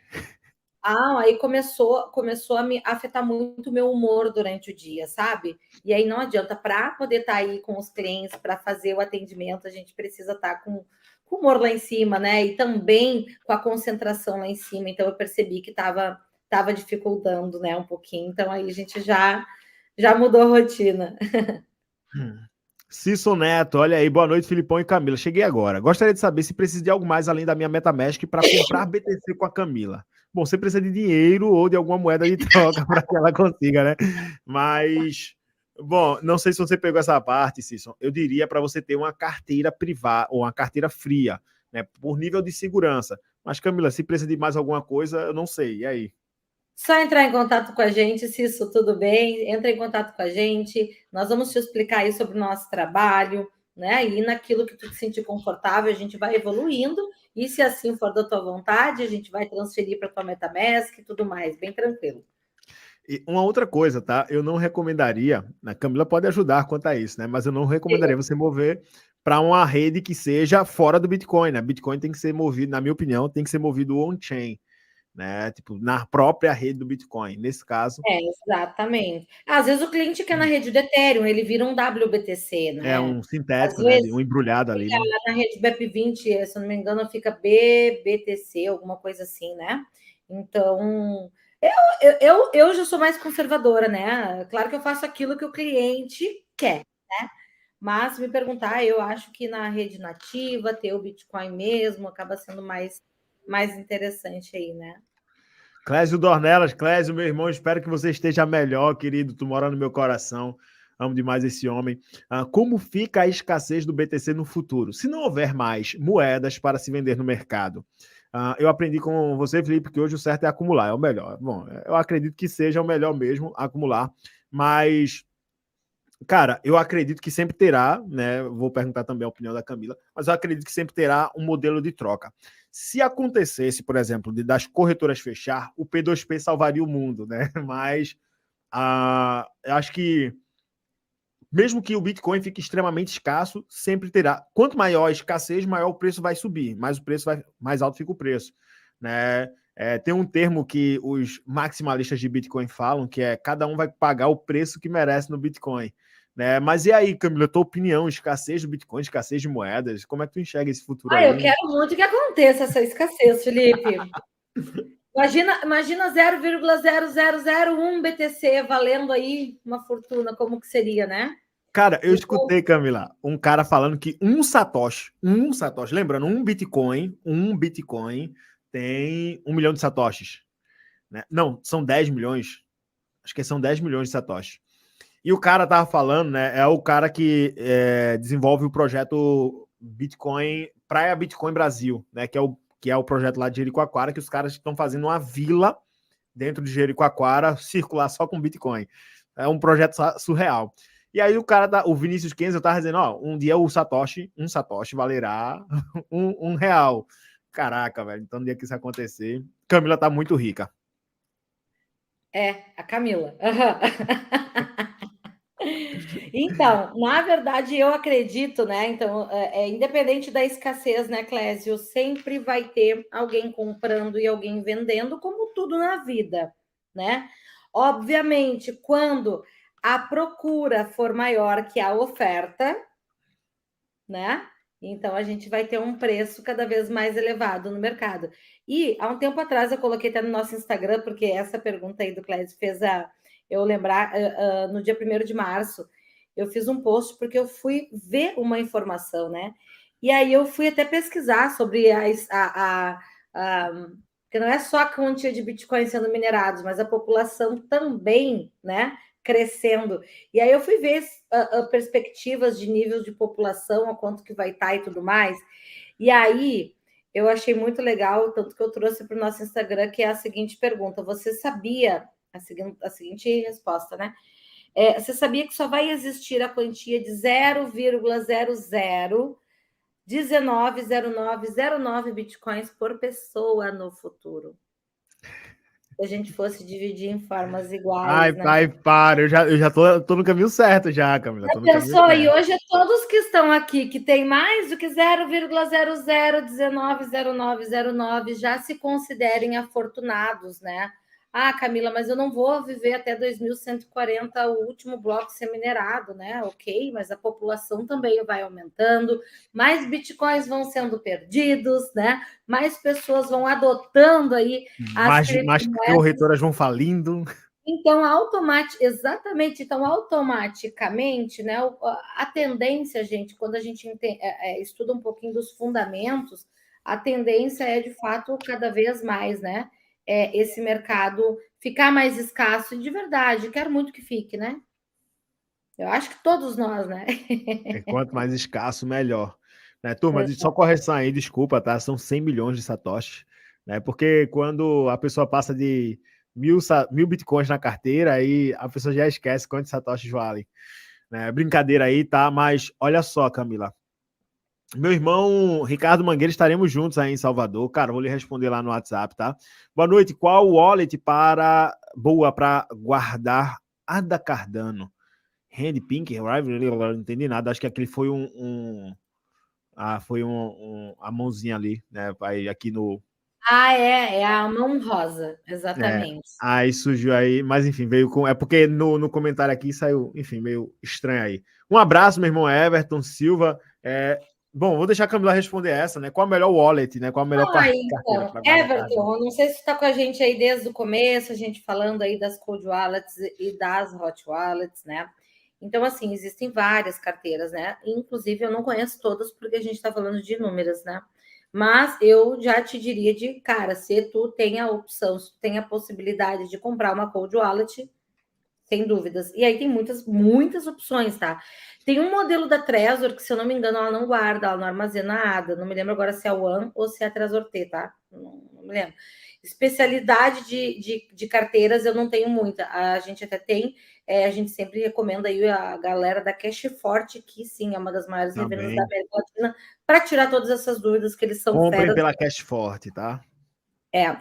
Aí começou a me afetar muito o meu humor durante o dia, sabe? E aí não adianta, para poder estar aí com os clientes, para fazer o atendimento, a gente precisa estar com o humor lá em cima, né? E também com a concentração lá em cima. Então eu percebi que estava dificultando, né, um pouquinho. Então aí a gente já mudou a rotina. Cício Neto, olha aí, boa noite, Filipão e Camila. Cheguei agora. Gostaria de saber se precisa de algo mais além da minha MetaMask para comprar BTC com a Camila. Bom, você precisa de dinheiro ou de alguma moeda de troca para que ela consiga, né? Mas, bom, não sei se você pegou essa parte, Cício. Eu diria para você ter uma carteira privada ou uma carteira fria, né? Por nível de segurança. Mas, Camila, se precisa de mais alguma coisa, eu não sei. E aí? Só entrar em contato com a gente, se isso tudo bem, entra em contato com a gente, nós vamos te explicar aí sobre o nosso trabalho, né? E naquilo que tu te sentir confortável, a gente vai evoluindo, e se assim for da tua vontade, a gente vai transferir para tua MetaMask e tudo mais, bem tranquilo. E uma outra coisa, tá? Eu não recomendaria, a Camila pode ajudar quanto a isso, né? Mas eu não recomendaria você mover para uma rede que seja fora do Bitcoin, né? Bitcoin tem que ser movido, na minha opinião, tem que ser movido on-chain. Né? Tipo, na própria rede do Bitcoin, nesse caso. Exatamente. Às vezes o cliente quer na rede do Ethereum, ele vira um WBTC, né? É um sintético, Às né? vezes, Um embrulhado ali. Né? Na rede BEP20, se eu não me engano, fica BBTC, alguma coisa assim, né? Então, eu já sou mais conservadora, né? Claro que eu faço aquilo que o cliente quer, né? Mas se me perguntar, eu acho que na rede nativa, ter o Bitcoin mesmo, acaba sendo mais interessante aí, né? Clésio Dornelas, Clésio, meu irmão, espero que você esteja melhor, querido. Tu mora no meu coração. Amo demais esse homem. Como fica a escassez do BTC no futuro? Se não houver mais moedas para se vender no mercado. Eu aprendi com você, Felipe, que hoje o certo é acumular, é o melhor. Bom, eu acredito que seja o melhor mesmo acumular, mas, cara, eu acredito que sempre terá, né? Vou perguntar também a opinião da Camila, mas eu acredito que sempre terá um modelo de troca. Se acontecesse, por exemplo, das corretoras fechar, o P2P salvaria o mundo, né? Mas eu acho que mesmo que o Bitcoin fique extremamente escasso, sempre terá. Quanto maior a escassez, maior o preço vai subir, mais alto fica o preço, né? Tem um termo que os maximalistas de Bitcoin falam, que é cada um vai pagar o preço que merece no Bitcoin. Né? Mas e aí, Camila, tua opinião, escassez do Bitcoin, escassez de moedas, como é que tu enxerga esse futuro aí? Eu quero muito que aconteça essa escassez, Felipe. Imagina 0,0001 BTC valendo aí uma fortuna, como que seria, né? Cara, eu escutei, Camila, um cara falando que um Satoshi, lembrando, um Bitcoin tem 1 milhão de Satoshis. Né? Não, são 10 milhões. Acho que são 10 milhões de Satoshis. E o cara tava falando, né? É o cara que desenvolve o projeto Bitcoin, Praia Bitcoin Brasil, né? Que é o projeto lá de Jericoacoara, que os caras estão fazendo uma vila dentro de Jericoacoara, circular só com Bitcoin. É um projeto surreal. E aí o Vinícius Kenzo tava dizendo, ó, um dia um Satoshi valerá um real. Caraca, velho, então no dia que isso acontecer, Camila tá muito rica. A Camila. Então, na verdade, eu acredito, né? Então, independente da escassez, né, Clésio, sempre vai ter alguém comprando e alguém vendendo, como tudo na vida, né? Obviamente, quando a procura for maior que a oferta, né? Então a gente vai ter um preço cada vez mais elevado no mercado. E há um tempo atrás eu coloquei até no nosso Instagram, porque essa pergunta aí do Clédio fez eu lembrar, no dia 1º de março, eu fiz um post porque eu fui ver uma informação, né? E aí eu fui até pesquisar sobre porque não é só a quantia de Bitcoin sendo minerados, mas a população também, né? Crescendo. E aí eu fui ver perspectivas de nível de população, a quanto que vai estar e tudo mais. E aí eu achei muito legal, tanto que eu trouxe para o nosso Instagram, que é a seguinte pergunta: você sabia, a seguinte resposta, né? Você sabia que só vai existir a quantia de 0,00190909 bitcoins por pessoa no futuro? Se a gente fosse dividir em formas iguais, né? Ai, para, eu já tô no caminho certo já, Camila. Tô no caminho Pensou? certo. E hoje todos que estão aqui, que tem mais do que 0,00190909, já se considerem afortunados, né? Ah, Camila, mas eu não vou viver até 2140 o último bloco ser minerado, né? Ok, mas a população também vai aumentando, mais bitcoins vão sendo perdidos, né? Mais pessoas vão adotando aí as Mais criptomoedas. corretoras vão falindo. Então, exatamente, então, automaticamente, né, a tendência, gente, quando a gente estuda um pouquinho dos fundamentos, a tendência é, de fato, cada vez mais, né, esse mercado ficar mais escasso, e de verdade, quero muito que fique, né? Eu acho que todos nós, né? Quanto mais escasso, melhor. Né, turma, só correção aí, desculpa, tá? São 100 milhões de satoshis, né? Porque quando a pessoa passa de 1.000 bitcoins na carteira, aí a pessoa já esquece quantos satoshis valem. Né? Brincadeira aí, tá? Mas olha só, Camila. Meu irmão Ricardo Mangueira, estaremos juntos aí em Salvador. Cara, vou lhe responder lá no WhatsApp, tá? Boa noite. Qual wallet boa para guardar Ada Cardano? Hand Pink, não entendi nada. Acho que aquele foi a mãozinha ali, né? Aí aqui no. É a mão rosa, exatamente. Aí surgiu aí, mas enfim, veio com. É porque no comentário aqui saiu, enfim, meio estranho aí. Um abraço, meu irmão Everton Silva. Bom, vou deixar a Camila responder essa, né? Qual a melhor wallet, né? Qual a melhor carteira Então, para guardar Everton, não sei se está com a gente aí desde o começo, a gente falando aí das cold wallets e das hot wallets, né? Então, assim, existem várias carteiras, né? Inclusive, eu não conheço todas porque a gente está falando de inúmeras, né? Mas eu já te diria de cara, se tu tem a opção, se tu tem a possibilidade de comprar uma cold wallet, sem dúvidas. E aí tem muitas opções, tá? Tem um modelo da Trezor que, se eu não me engano, ela não guarda, ela não armazena nada. Não me lembro agora se é o One ou se é a Trezor T, tá? Não me lembro. Especialidade de carteiras eu não tenho muita. A gente até tem, a gente sempre recomenda aí a galera da Cash Forte, que sim, é uma das maiores revendas da América Latina, para tirar todas essas dúvidas, que eles são Comprem feras. pela Cash Forte, tá?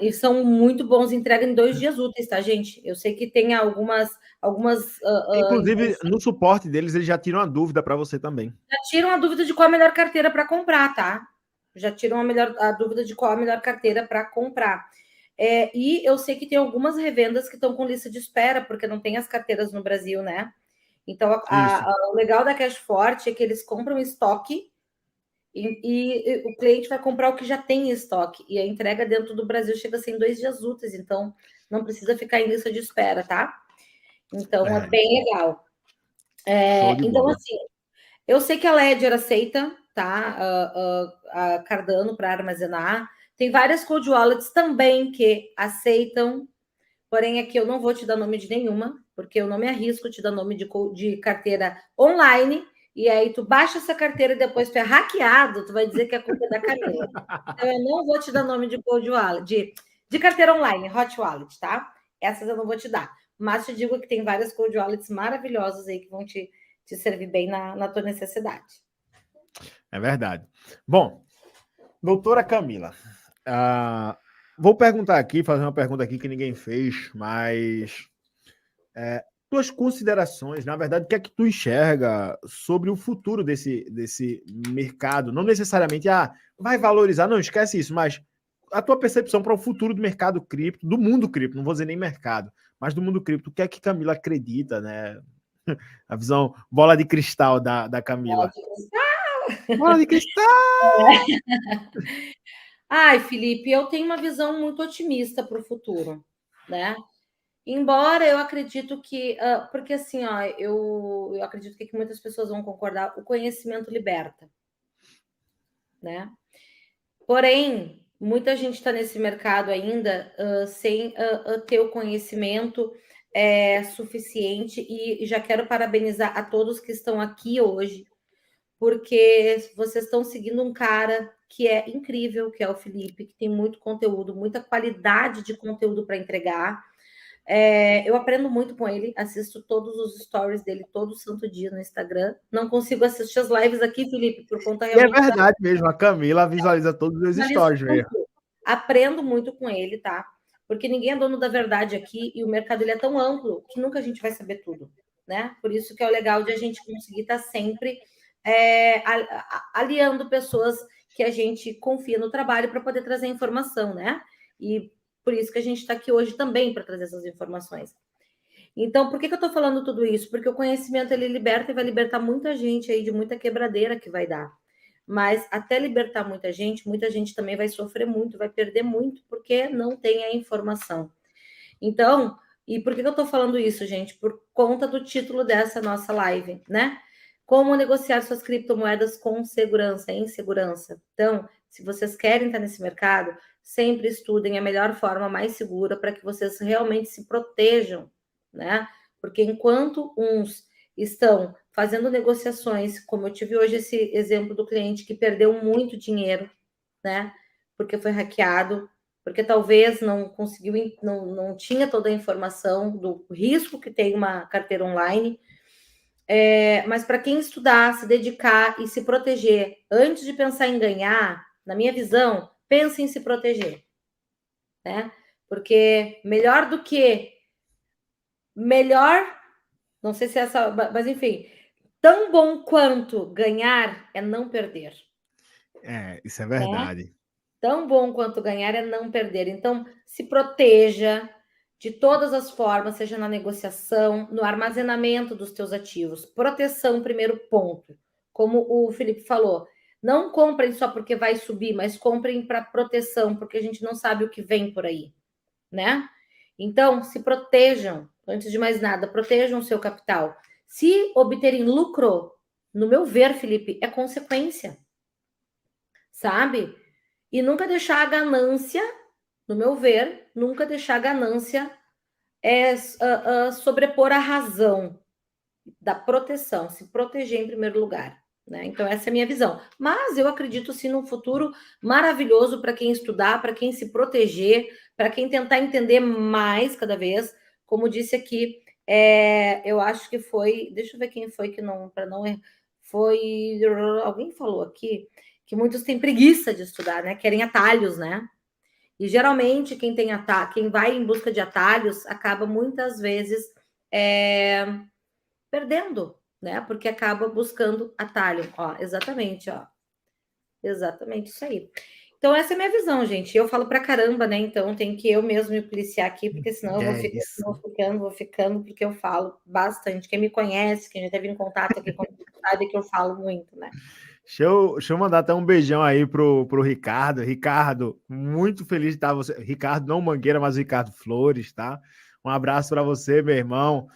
E são muito bons, entrega em 2 dias úteis, tá, gente? Eu sei que tem algumas. Inclusive, no suporte deles, eles já tiram a dúvida para você também. Já tiram a dúvida de qual a melhor carteira para comprar, tá? Já tiram a dúvida de qual a melhor carteira para comprar. E eu sei que tem algumas revendas que estão com lista de espera, porque não tem as carteiras no Brasil, né? Então, o legal da Cash Forte é que eles compram estoque e o cliente vai comprar o que já tem em estoque. E a entrega dentro do Brasil chega a ser em 2 dias úteis, então não precisa ficar em lista de espera, tá? Então, é bem legal. Então, assim, eu sei que a Ledger aceita, tá? A Cardano para armazenar. Tem várias cold wallets também que aceitam, porém aqui eu não vou te dar nome de nenhuma, porque eu não me arrisco te dar nome de carteira online, e aí tu baixa essa carteira e depois tu é hackeado, tu vai dizer que a culpa é da Camila. Então eu não vou te dar nome de cold wallet, de carteira online, hot wallet, tá? Essas eu não vou te dar. Mas te digo que tem várias cold wallets maravilhosas aí que vão te servir bem na tua necessidade. É verdade. Bom, doutora Camila, vou perguntar aqui, fazer uma pergunta aqui que ninguém fez, mas tuas considerações, na verdade, o que é que tu enxerga sobre o futuro desse mercado? Não necessariamente, vai valorizar, não, esquece isso, mas a tua percepção para o futuro do mercado cripto, do mundo cripto, não vou dizer nem mercado, mas do mundo cripto, o que é que Camila acredita, né? A visão bola de cristal da Camila. Bola de cristal! Bola de cristal! Ai, Felipe, eu tenho uma visão muito otimista para o futuro, né? Embora eu acredito que, porque assim, ó, eu acredito que muitas pessoas vão concordar, o conhecimento liberta, né? Porém, muita gente está nesse mercado ainda sem ter o conhecimento suficiente, e já quero parabenizar a todos que estão aqui hoje, porque vocês estão seguindo um cara que é incrível, que é o Felipe, que tem muito conteúdo, muita qualidade de conteúdo para entregar. Eu aprendo muito com ele, assisto todos os stories dele todo santo dia no Instagram. Não consigo assistir as lives aqui, Felipe, por conta realmente. É verdade mesmo, a Camila visualiza todos os stories mesmo. Aprendo muito com ele, tá? Porque ninguém é dono da verdade aqui e o mercado ele é tão amplo que nunca a gente vai saber tudo, né? Por isso que é o legal de a gente conseguir estar sempre aliando pessoas que a gente confia no trabalho para poder trazer informação, né? E por isso que a gente está aqui hoje também para trazer essas informações. Então, por que eu estou falando tudo isso? Porque o conhecimento ele liberta e vai libertar muita gente aí de muita quebradeira que vai dar. Mas até libertar muita gente também vai sofrer muito, vai perder muito, porque não tem a informação. Então, e por que eu estou falando isso, gente? Por conta do título dessa nossa live, né? Como negociar suas criptomoedas com segurança, em segurança. Então, se vocês querem estar nesse mercado, sempre estudem a melhor forma mais segura para que vocês realmente se protejam, né? Porque enquanto uns estão fazendo negociações, como eu tive hoje esse exemplo do cliente que perdeu muito dinheiro, né? Porque foi hackeado, porque talvez não conseguiu, não tinha toda a informação do risco que tem uma carteira online. Mas para quem estudar, se dedicar e se proteger, antes de pensar em ganhar, na minha visão, pense em se proteger, né? Porque melhor, não sei se é essa, mas enfim, tão bom quanto ganhar é não perder. Isso é verdade. Né? Tão bom quanto ganhar é não perder. Então, se proteja de todas as formas, seja na negociação, no armazenamento dos teus ativos. Proteção, primeiro ponto. Como o Felipe falou, não comprem só porque vai subir, mas comprem para proteção, porque a gente não sabe o que vem por aí, né? Então, se protejam, antes de mais nada, protejam o seu capital. Se obterem lucro, no meu ver, Felipe, é consequência, sabe? E nunca deixar a ganância, no meu ver, nunca deixar a ganância sobrepor a razão da proteção, se proteger em primeiro lugar. Né? Então, essa é a minha visão. Mas eu acredito sim num futuro maravilhoso para quem estudar, para quem se proteger, para quem tentar entender mais cada vez. Como disse aqui, eu acho que foi. Deixa eu ver quem foi que não. Para não. Foi. Alguém falou aqui que muitos têm preguiça de estudar, né? Querem atalhos, né? E geralmente quem quem vai em busca de atalhos acaba muitas vezes perdendo, né? Porque acaba buscando atalho. Ó, exatamente, ó. Exatamente isso aí. Então, essa é a minha visão, gente. Eu falo pra caramba, né? Então, tem que eu mesmo me policiar aqui, porque senão eu vou ficando, porque eu falo bastante. Quem me conhece, quem já teve em contato aqui comigo, sabe que eu falo muito, né? Deixa eu mandar até um beijão aí pro Ricardo. Ricardo, muito feliz de estar você. Ricardo, não Mangueira, mas o Ricardo Flores, tá? Um abraço para você, meu irmão.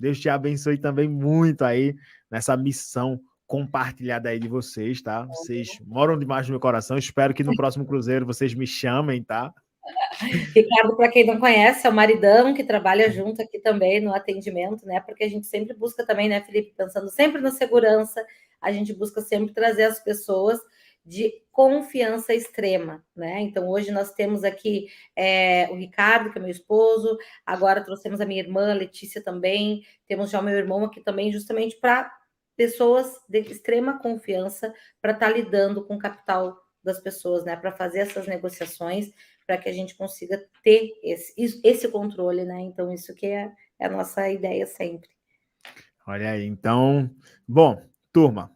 Deus te abençoe também muito aí nessa missão compartilhada aí de vocês, tá? Vocês moram demais no meu coração. Espero que no próximo cruzeiro vocês me chamem, tá? Ricardo, para quem não conhece, é o maridão que trabalha junto aqui também no atendimento, né? Porque a gente sempre busca também, né, Felipe, pensando sempre na segurança, a gente busca sempre trazer as pessoas de confiança extrema, né? Então, hoje nós temos aqui o Ricardo, que é meu esposo, agora trouxemos a minha irmã, Letícia também, temos já o meu irmão aqui também, justamente para pessoas de extrema confiança para estar lidando com o capital das pessoas, né? Para fazer essas negociações, para que a gente consiga ter esse controle, né? Então, isso que é a nossa ideia sempre. Olha aí, então, bom, turma,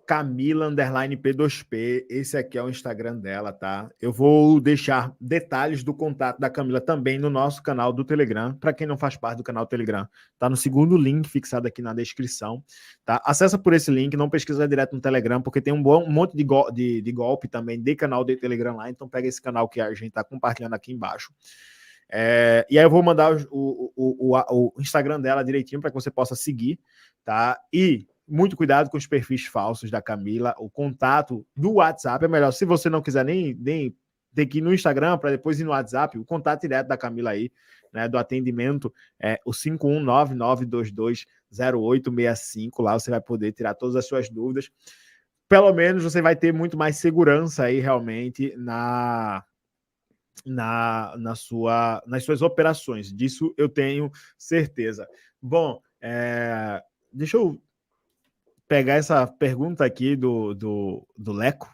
@Camila_P2P, esse aqui é o Instagram dela, tá? Eu vou deixar detalhes do contato da Camila também no nosso canal do Telegram, para quem não faz parte do canal do Telegram, tá no segundo link fixado aqui na descrição, tá? Acessa por esse link, não pesquisa direto no Telegram, porque tem um monte de golpe também de canal de Telegram lá, então pega esse canal que a gente tá compartilhando aqui embaixo. E aí eu vou mandar o Instagram dela direitinho para que você possa seguir, tá? E muito cuidado com os perfis falsos da Camila. O contato do WhatsApp é melhor. Se você não quiser nem ter que ir no Instagram para depois ir no WhatsApp, o contato direto da Camila aí, né, do atendimento, é o 51992200865. Lá você vai poder tirar todas as suas dúvidas. Pelo menos você vai ter muito mais segurança aí realmente nas suas operações. Disso eu tenho certeza. Bom, deixa eu pegar essa pergunta aqui do Leco.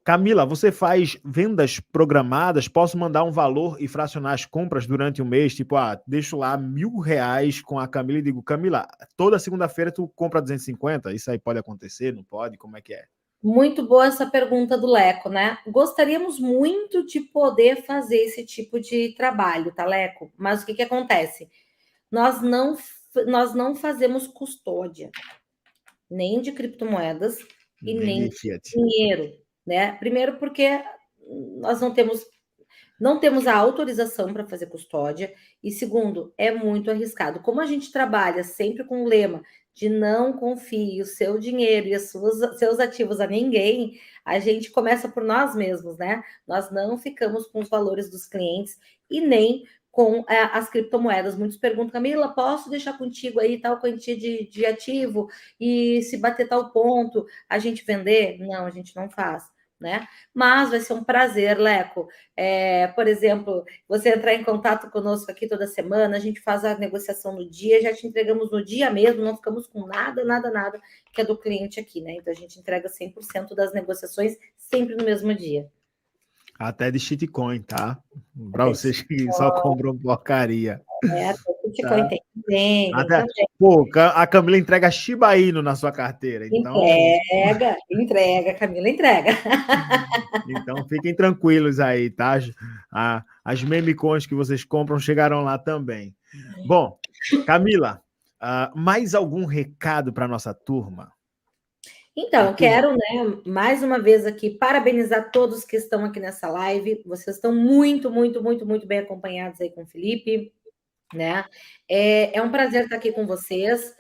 Camila, você faz vendas programadas? Posso mandar um valor e fracionar as compras durante um mês? Tipo, deixo lá R$1.000 com a Camila e digo, Camila, toda segunda-feira tu compra 250? Isso aí pode acontecer? Não pode? Como é que é? Muito boa essa pergunta do Leco, né? Gostaríamos muito de poder fazer esse tipo de trabalho, tá, Leco? Mas o que acontece? Nós não fazemos custódia, nem de criptomoedas e nem de dinheiro, né? Primeiro porque nós não temos a autorização para fazer custódia, e segundo, é muito arriscado. Como a gente trabalha sempre com o lema de não confie o seu dinheiro e os seus ativos a ninguém, a gente começa por nós mesmos, né? Nós não ficamos com os valores dos clientes e nem com as criptomoedas. Muitos perguntam, Camila, posso deixar contigo aí tal quantia de ativo e se bater tal ponto, a gente vender? Não, a gente não faz, né? Mas vai ser um prazer, Leco. Por exemplo, você entrar em contato conosco aqui toda semana, a gente faz a negociação no dia, já te entregamos no dia mesmo, não ficamos com nada que é do cliente aqui, né? Então a gente entrega 100% das negociações sempre no mesmo dia. Até de shitcoin, tá? Para vocês que só compram porcaria. Shitcoin tem também. Pô, a Camila entrega Shiba Inu na sua carteira. Então... Entrega, Camila, entrega. Então fiquem tranquilos aí, tá? As memecoins que vocês compram chegarão lá também. Bom, Camila, mais algum recado para nossa turma? Então, quero, né, mais uma vez aqui, parabenizar todos que estão aqui nessa live. Vocês estão muito, muito, muito, muito bem acompanhados aí com o Felipe, né? É um prazer estar aqui com vocês.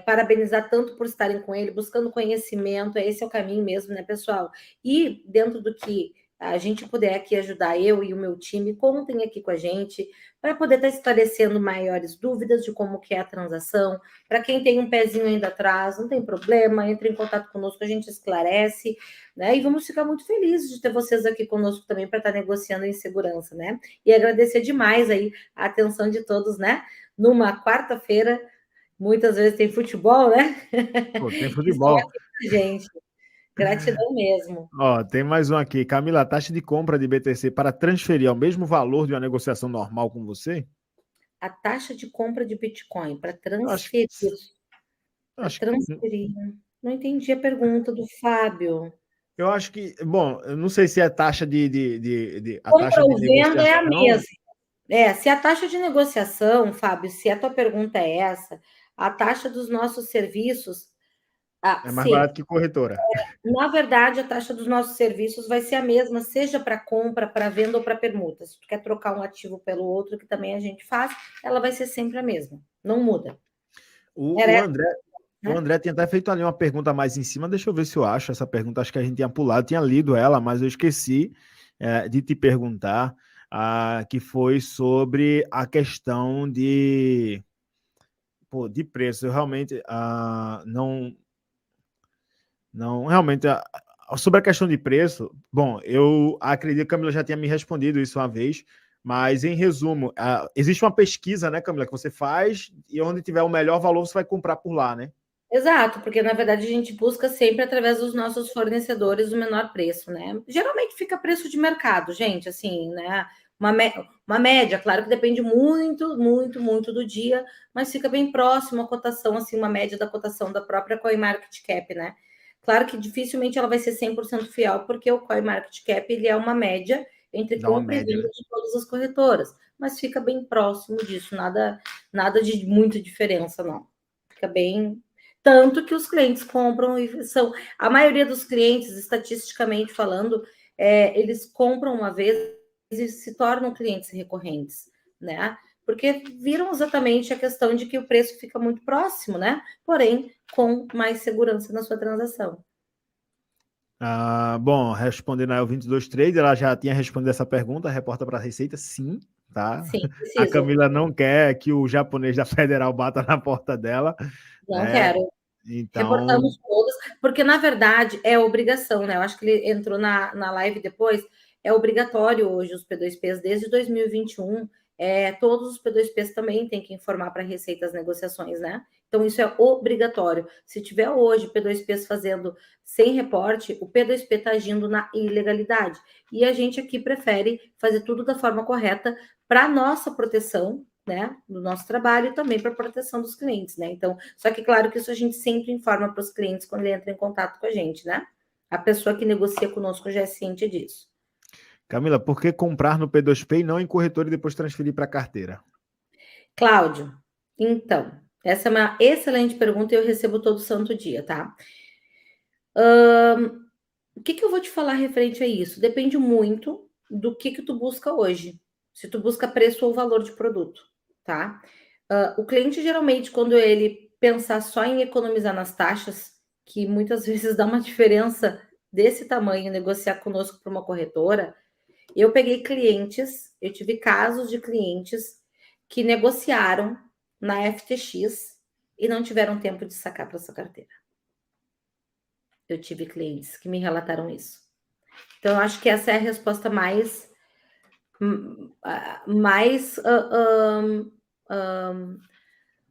Parabenizar tanto por estarem com ele, buscando conhecimento. Esse é o caminho mesmo, né, pessoal? E dentro do que a gente puder aqui ajudar, eu e o meu time, contem aqui com a gente, para poder estar esclarecendo maiores dúvidas de como que é a transação. Para quem tem um pezinho ainda atrás, não tem problema, entre em contato conosco, a gente esclarece, né? E vamos ficar muito felizes de ter vocês aqui conosco também para estar negociando em segurança, né? E agradecer demais aí a atenção de todos, né? Numa quarta-feira, muitas vezes tem futebol, né? Pô, tem futebol. Gente, gratidão mesmo. Tem mais um aqui. Camila, a taxa de compra de BTC para transferir ao mesmo valor de uma negociação normal com você? A taxa de compra de Bitcoin para transferir. Não entendi a pergunta do Fábio. Eu acho que, bom, eu não sei se a taxa de compra ou venda é a mesma. Se a taxa de negociação, Fábio, se a tua pergunta é essa, a taxa dos nossos serviços Ah, É mais sim. barato que corretora. Na verdade, a taxa dos nossos serviços vai ser a mesma, seja para compra, para venda ou para permuta. Se tu quer trocar um ativo pelo outro, que também a gente faz, ela vai ser sempre a mesma, não muda. O, Era o essa, André, o né? André tinha até feito ali uma pergunta mais em cima. Deixa eu ver se eu acho essa pergunta. Acho que a gente tinha pulado, tinha lido ela, mas eu esqueci de te perguntar, que foi sobre a questão de preço. Eu realmente não realmente sobre a questão de preço. Bom, eu acredito que a Camila já tinha me respondido isso uma vez. Mas, em resumo, existe uma pesquisa, né, Camila, que você faz e onde tiver o melhor valor, você vai comprar por lá, né? Exato, porque na verdade a gente busca sempre através dos nossos fornecedores o menor preço, né? Geralmente fica preço de mercado, gente, assim, né? Uma média, claro que depende muito, muito, muito do dia, mas fica bem próximo a cotação, assim, uma média da cotação da própria CoinMarketCap, né? Claro que dificilmente ela vai ser 100% fiel, porque o CoinMarketCap ele é uma média entre Dá uma compra e média, venda né? de todas as corretoras, mas fica bem próximo disso, nada de muita diferença, não. Fica bem, tanto que os clientes compram e são. A maioria dos clientes, estatisticamente falando, eles compram uma vez e se tornam clientes recorrentes, né? Porque viram exatamente a questão de que o preço fica muito próximo, né? Porém, com mais segurança na sua transação. Bom, respondendo aí o 22 ela já tinha respondido essa pergunta, reporta para a Receita, sim, tá? Sim, A preciso. Camila não quer que o japonês da Federal bata na porta dela, Não né? quero. Então, Reportamos todas, porque na verdade é obrigação, né? Eu acho que ele entrou na live depois. É obrigatório hoje os P2Ps desde 2021. Todos os P2Ps também têm que informar para a Receita as negociações, né? Então, isso é obrigatório. Se tiver hoje P2Ps fazendo sem reporte, o P2P está agindo na ilegalidade. E a gente aqui prefere fazer tudo da forma correta para nossa proteção, né, do nosso trabalho e também para a proteção dos clientes, né? Então, só que claro que isso a gente sempre informa para os clientes quando ele entra em contato com a gente, né? A pessoa que negocia conosco já é ciente disso. Camila, por que comprar no P2P e não em corretora e depois transferir para a carteira? Cláudio, então, essa é uma excelente pergunta e eu recebo todo santo dia, tá? O que eu vou te falar referente a isso? Depende muito do que tu busca hoje. Se tu busca preço ou valor de produto, tá? O cliente, geralmente, quando ele pensar só em economizar nas taxas, que muitas vezes dá uma diferença desse tamanho, negociar conosco para uma corretora, eu peguei clientes, eu tive casos de clientes que negociaram na FTX e não tiveram tempo de sacar para sua carteira. Eu tive clientes que me relataram isso. Então, eu acho que essa é a resposta mais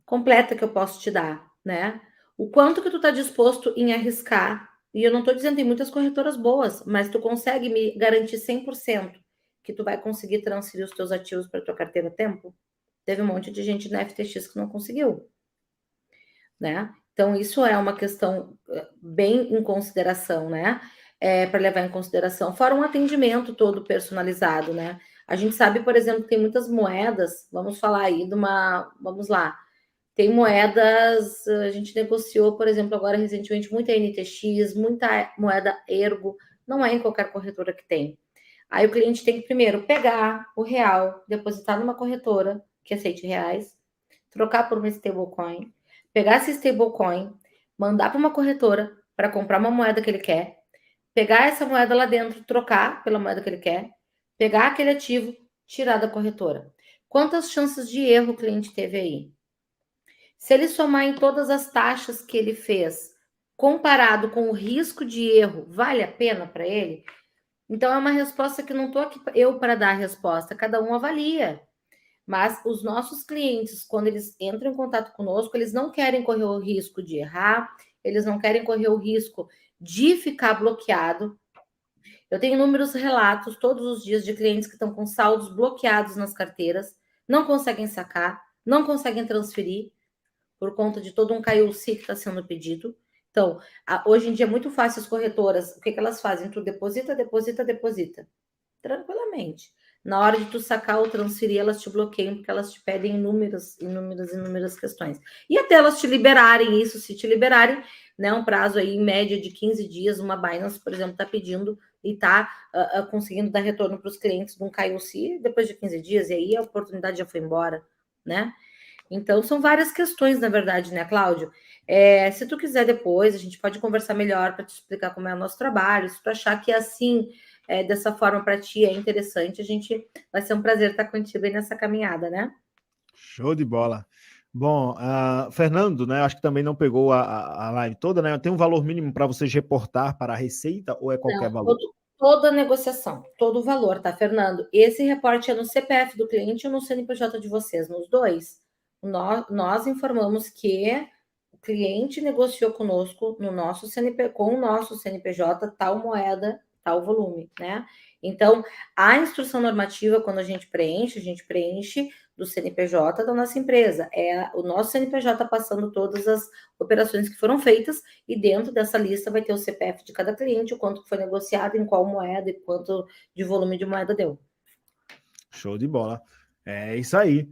completa que eu posso te dar, né? O quanto que tu está disposto em arriscar, e eu não estou dizendo, tem muitas corretoras boas, mas tu consegue me garantir 100% que tu vai conseguir transferir os teus ativos para tua carteira a tempo? Teve um monte de gente na FTX que não conseguiu, né? Então, isso é uma questão bem em consideração, né? Para levar em consideração, fora um atendimento todo personalizado, né? A gente sabe, por exemplo, que tem muitas moedas, vamos falar aí vamos lá, tem moedas, a gente negociou, por exemplo, agora recentemente, muita NTX, muita moeda Ergo, não é em qualquer corretora que tem. Aí o cliente tem que primeiro pegar o real, depositar numa corretora que aceite reais, trocar por uma stablecoin, pegar essa stablecoin, mandar para uma corretora para comprar uma moeda que ele quer, pegar essa moeda lá dentro, trocar pela moeda que ele quer, pegar aquele ativo, tirar da corretora. Quantas chances de erro o cliente teve aí? Se ele somar em todas as taxas que ele fez, comparado com o risco de erro, vale a pena para ele? Então, é uma resposta que não estou aqui eu para dar a resposta, cada um avalia. Mas os nossos clientes, quando eles entram em contato conosco, eles não querem correr o risco de errar, eles não querem correr o risco de ficar bloqueado. Eu tenho inúmeros relatos todos os dias de clientes que estão com saldos bloqueados nas carteiras, não conseguem sacar, não conseguem transferir por conta de todo um KYC que está sendo pedido. Então, hoje em dia é muito fácil as corretoras, o que elas fazem? Tu deposita, deposita, deposita. Tranquilamente. na hora de tu sacar ou transferir, elas te bloqueiam, porque elas te pedem inúmeras questões. E até elas te liberarem isso, se te liberarem, né, um prazo aí, em média, de 15 dias, uma Binance, por exemplo, está pedindo e está conseguindo dar retorno para os clientes de um KYC depois de 15 dias, e aí a oportunidade já foi embora, né? Então, são várias questões, na verdade, né, Cláudio? Se tu quiser depois, a gente pode conversar melhor para te explicar como é o nosso trabalho. Se tu achar que assim, dessa forma para ti é interessante, a gente vai ser um prazer estar contigo aí nessa caminhada, né? Show de bola. Bom, Fernando, né? Acho que também não pegou a live toda, né? Tem um valor mínimo para vocês reportar para a Receita ou é qualquer Não, valor? toda negociação, todo o valor, tá, Fernando? Esse reporte é no CPF do cliente ou no CNPJ de vocês? Nos dois. Nós informamos que o cliente negociou conosco no nosso com o nosso CNPJ tal moeda, tal volume, né? Então, a instrução normativa, quando a gente preenche do CNPJ da nossa empresa. É o nosso CNPJ passando todas as operações que foram feitas e dentro dessa lista vai ter o CPF de cada cliente, o quanto foi negociado, em qual moeda e quanto de volume de moeda deu. Show de bola. É isso aí.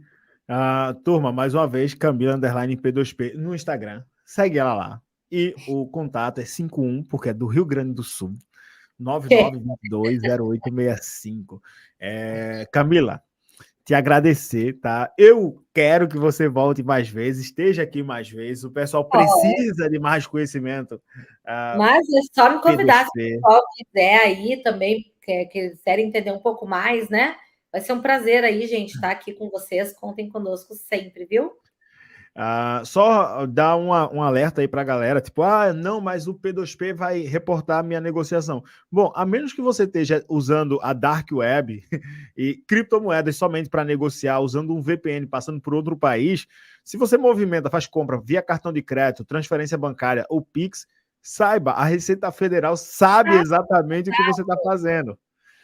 Turma, mais uma vez, Camila _P2P no Instagram. Segue ela lá. E o contato é 51, porque é do Rio Grande do Sul. 99220865. Camila, te agradecer, tá? Eu quero que você volte mais vezes, esteja aqui mais vezes. O pessoal precisa de mais conhecimento. Mas é só me convidar, se o P2P. pessoal quiser aí também, quiser entender um pouco mais, né? Vai ser um prazer aí, gente, estar aqui com vocês. Contem conosco sempre, viu? Só dar um alerta aí para a galera, tipo, não, mas o P2P vai reportar a minha negociação. Bom, a menos que você esteja usando a Dark Web e criptomoedas somente para negociar, usando um VPN, passando por outro país, se você movimenta, faz compra via cartão de crédito, transferência bancária ou Pix, saiba, a Receita Federal sabe exatamente o que você está fazendo.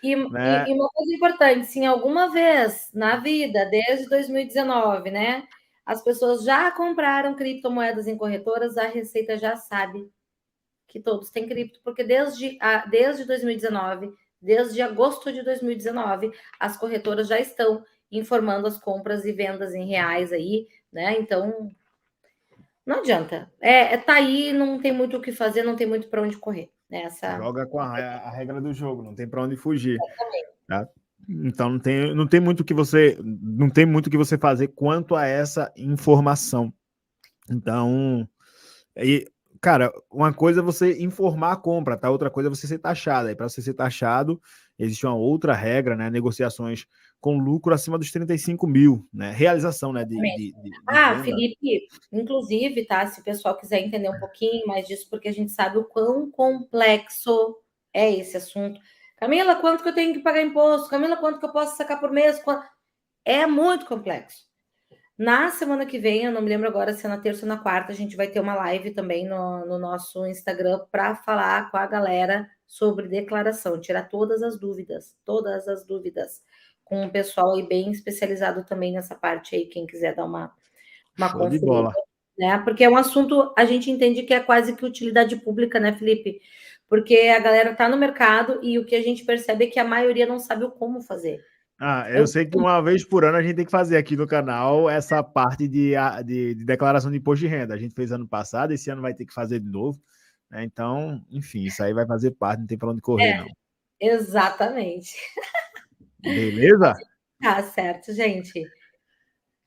Né? E uma coisa importante, se em alguma vez na vida, desde 2019, né, as pessoas já compraram criptomoedas em corretoras, a Receita já sabe que todos têm cripto, porque desde 2019, desde agosto de 2019, as corretoras já estão informando as compras e vendas em reais aí, né? Então, não adianta. Tá aí, não tem muito o que fazer, não tem muito para onde correr. Joga com a regra do jogo, não tem para onde fugir. Tá? Então não tem muito que você fazer quanto a essa informação. Então, cara, uma coisa é você informar a compra, tá? Outra coisa é você ser taxado. Aí para você ser taxado, existe uma outra regra, né? Negociações com lucro acima dos 35 mil, né? Realização, né? De venda. Felipe, inclusive, tá? Se o pessoal quiser entender um pouquinho mais disso, porque a gente sabe o quão complexo é esse assunto. Camila, quanto que eu tenho que pagar imposto? Camila, quanto que eu posso sacar por mês? É muito complexo. Na semana que vem, eu não me lembro agora se é na terça ou na quarta, a gente vai ter uma live também no nosso Instagram para falar com a galera sobre declaração, tirar todas as dúvidas, com um pessoal aí bem especializado também nessa parte aí, quem quiser dar uma Show de conferida, bola. né? Porque é um assunto, a gente entende que é quase que utilidade pública, né, Felipe? Porque a galera está no mercado e o que a gente percebe é que a maioria não sabe o como fazer. Eu sei que uma vez por ano a gente tem que fazer aqui no canal essa parte de declaração de imposto de renda. A gente fez ano passado, esse ano vai ter que fazer de novo. Né? Então, enfim, isso aí vai fazer parte, não tem para onde correr, não. Exatamente. Beleza? Tá certo, gente.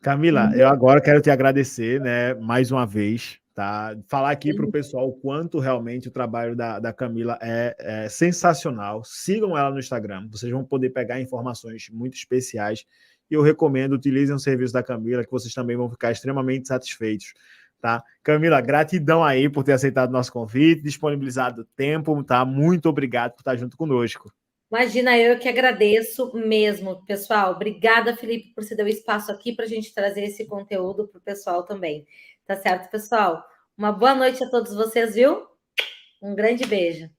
Camila, eu agora quero te agradecer, né, mais uma vez, tá? Falar aqui para o pessoal o quanto realmente o trabalho da Camila é sensacional. Sigam ela no Instagram, vocês vão poder pegar informações muito especiais. E eu recomendo, utilizem o serviço da Camila, que vocês também vão ficar extremamente satisfeitos. Tá? Camila, gratidão aí por ter aceitado o nosso convite, disponibilizado o tempo, tá? Muito obrigado por estar junto conosco. Imagina, eu que agradeço mesmo, pessoal. Obrigada, Felipe, por você dar o espaço aqui para a gente trazer esse conteúdo para o pessoal também. Tá certo, pessoal? Uma boa noite a todos vocês, viu? Um grande beijo.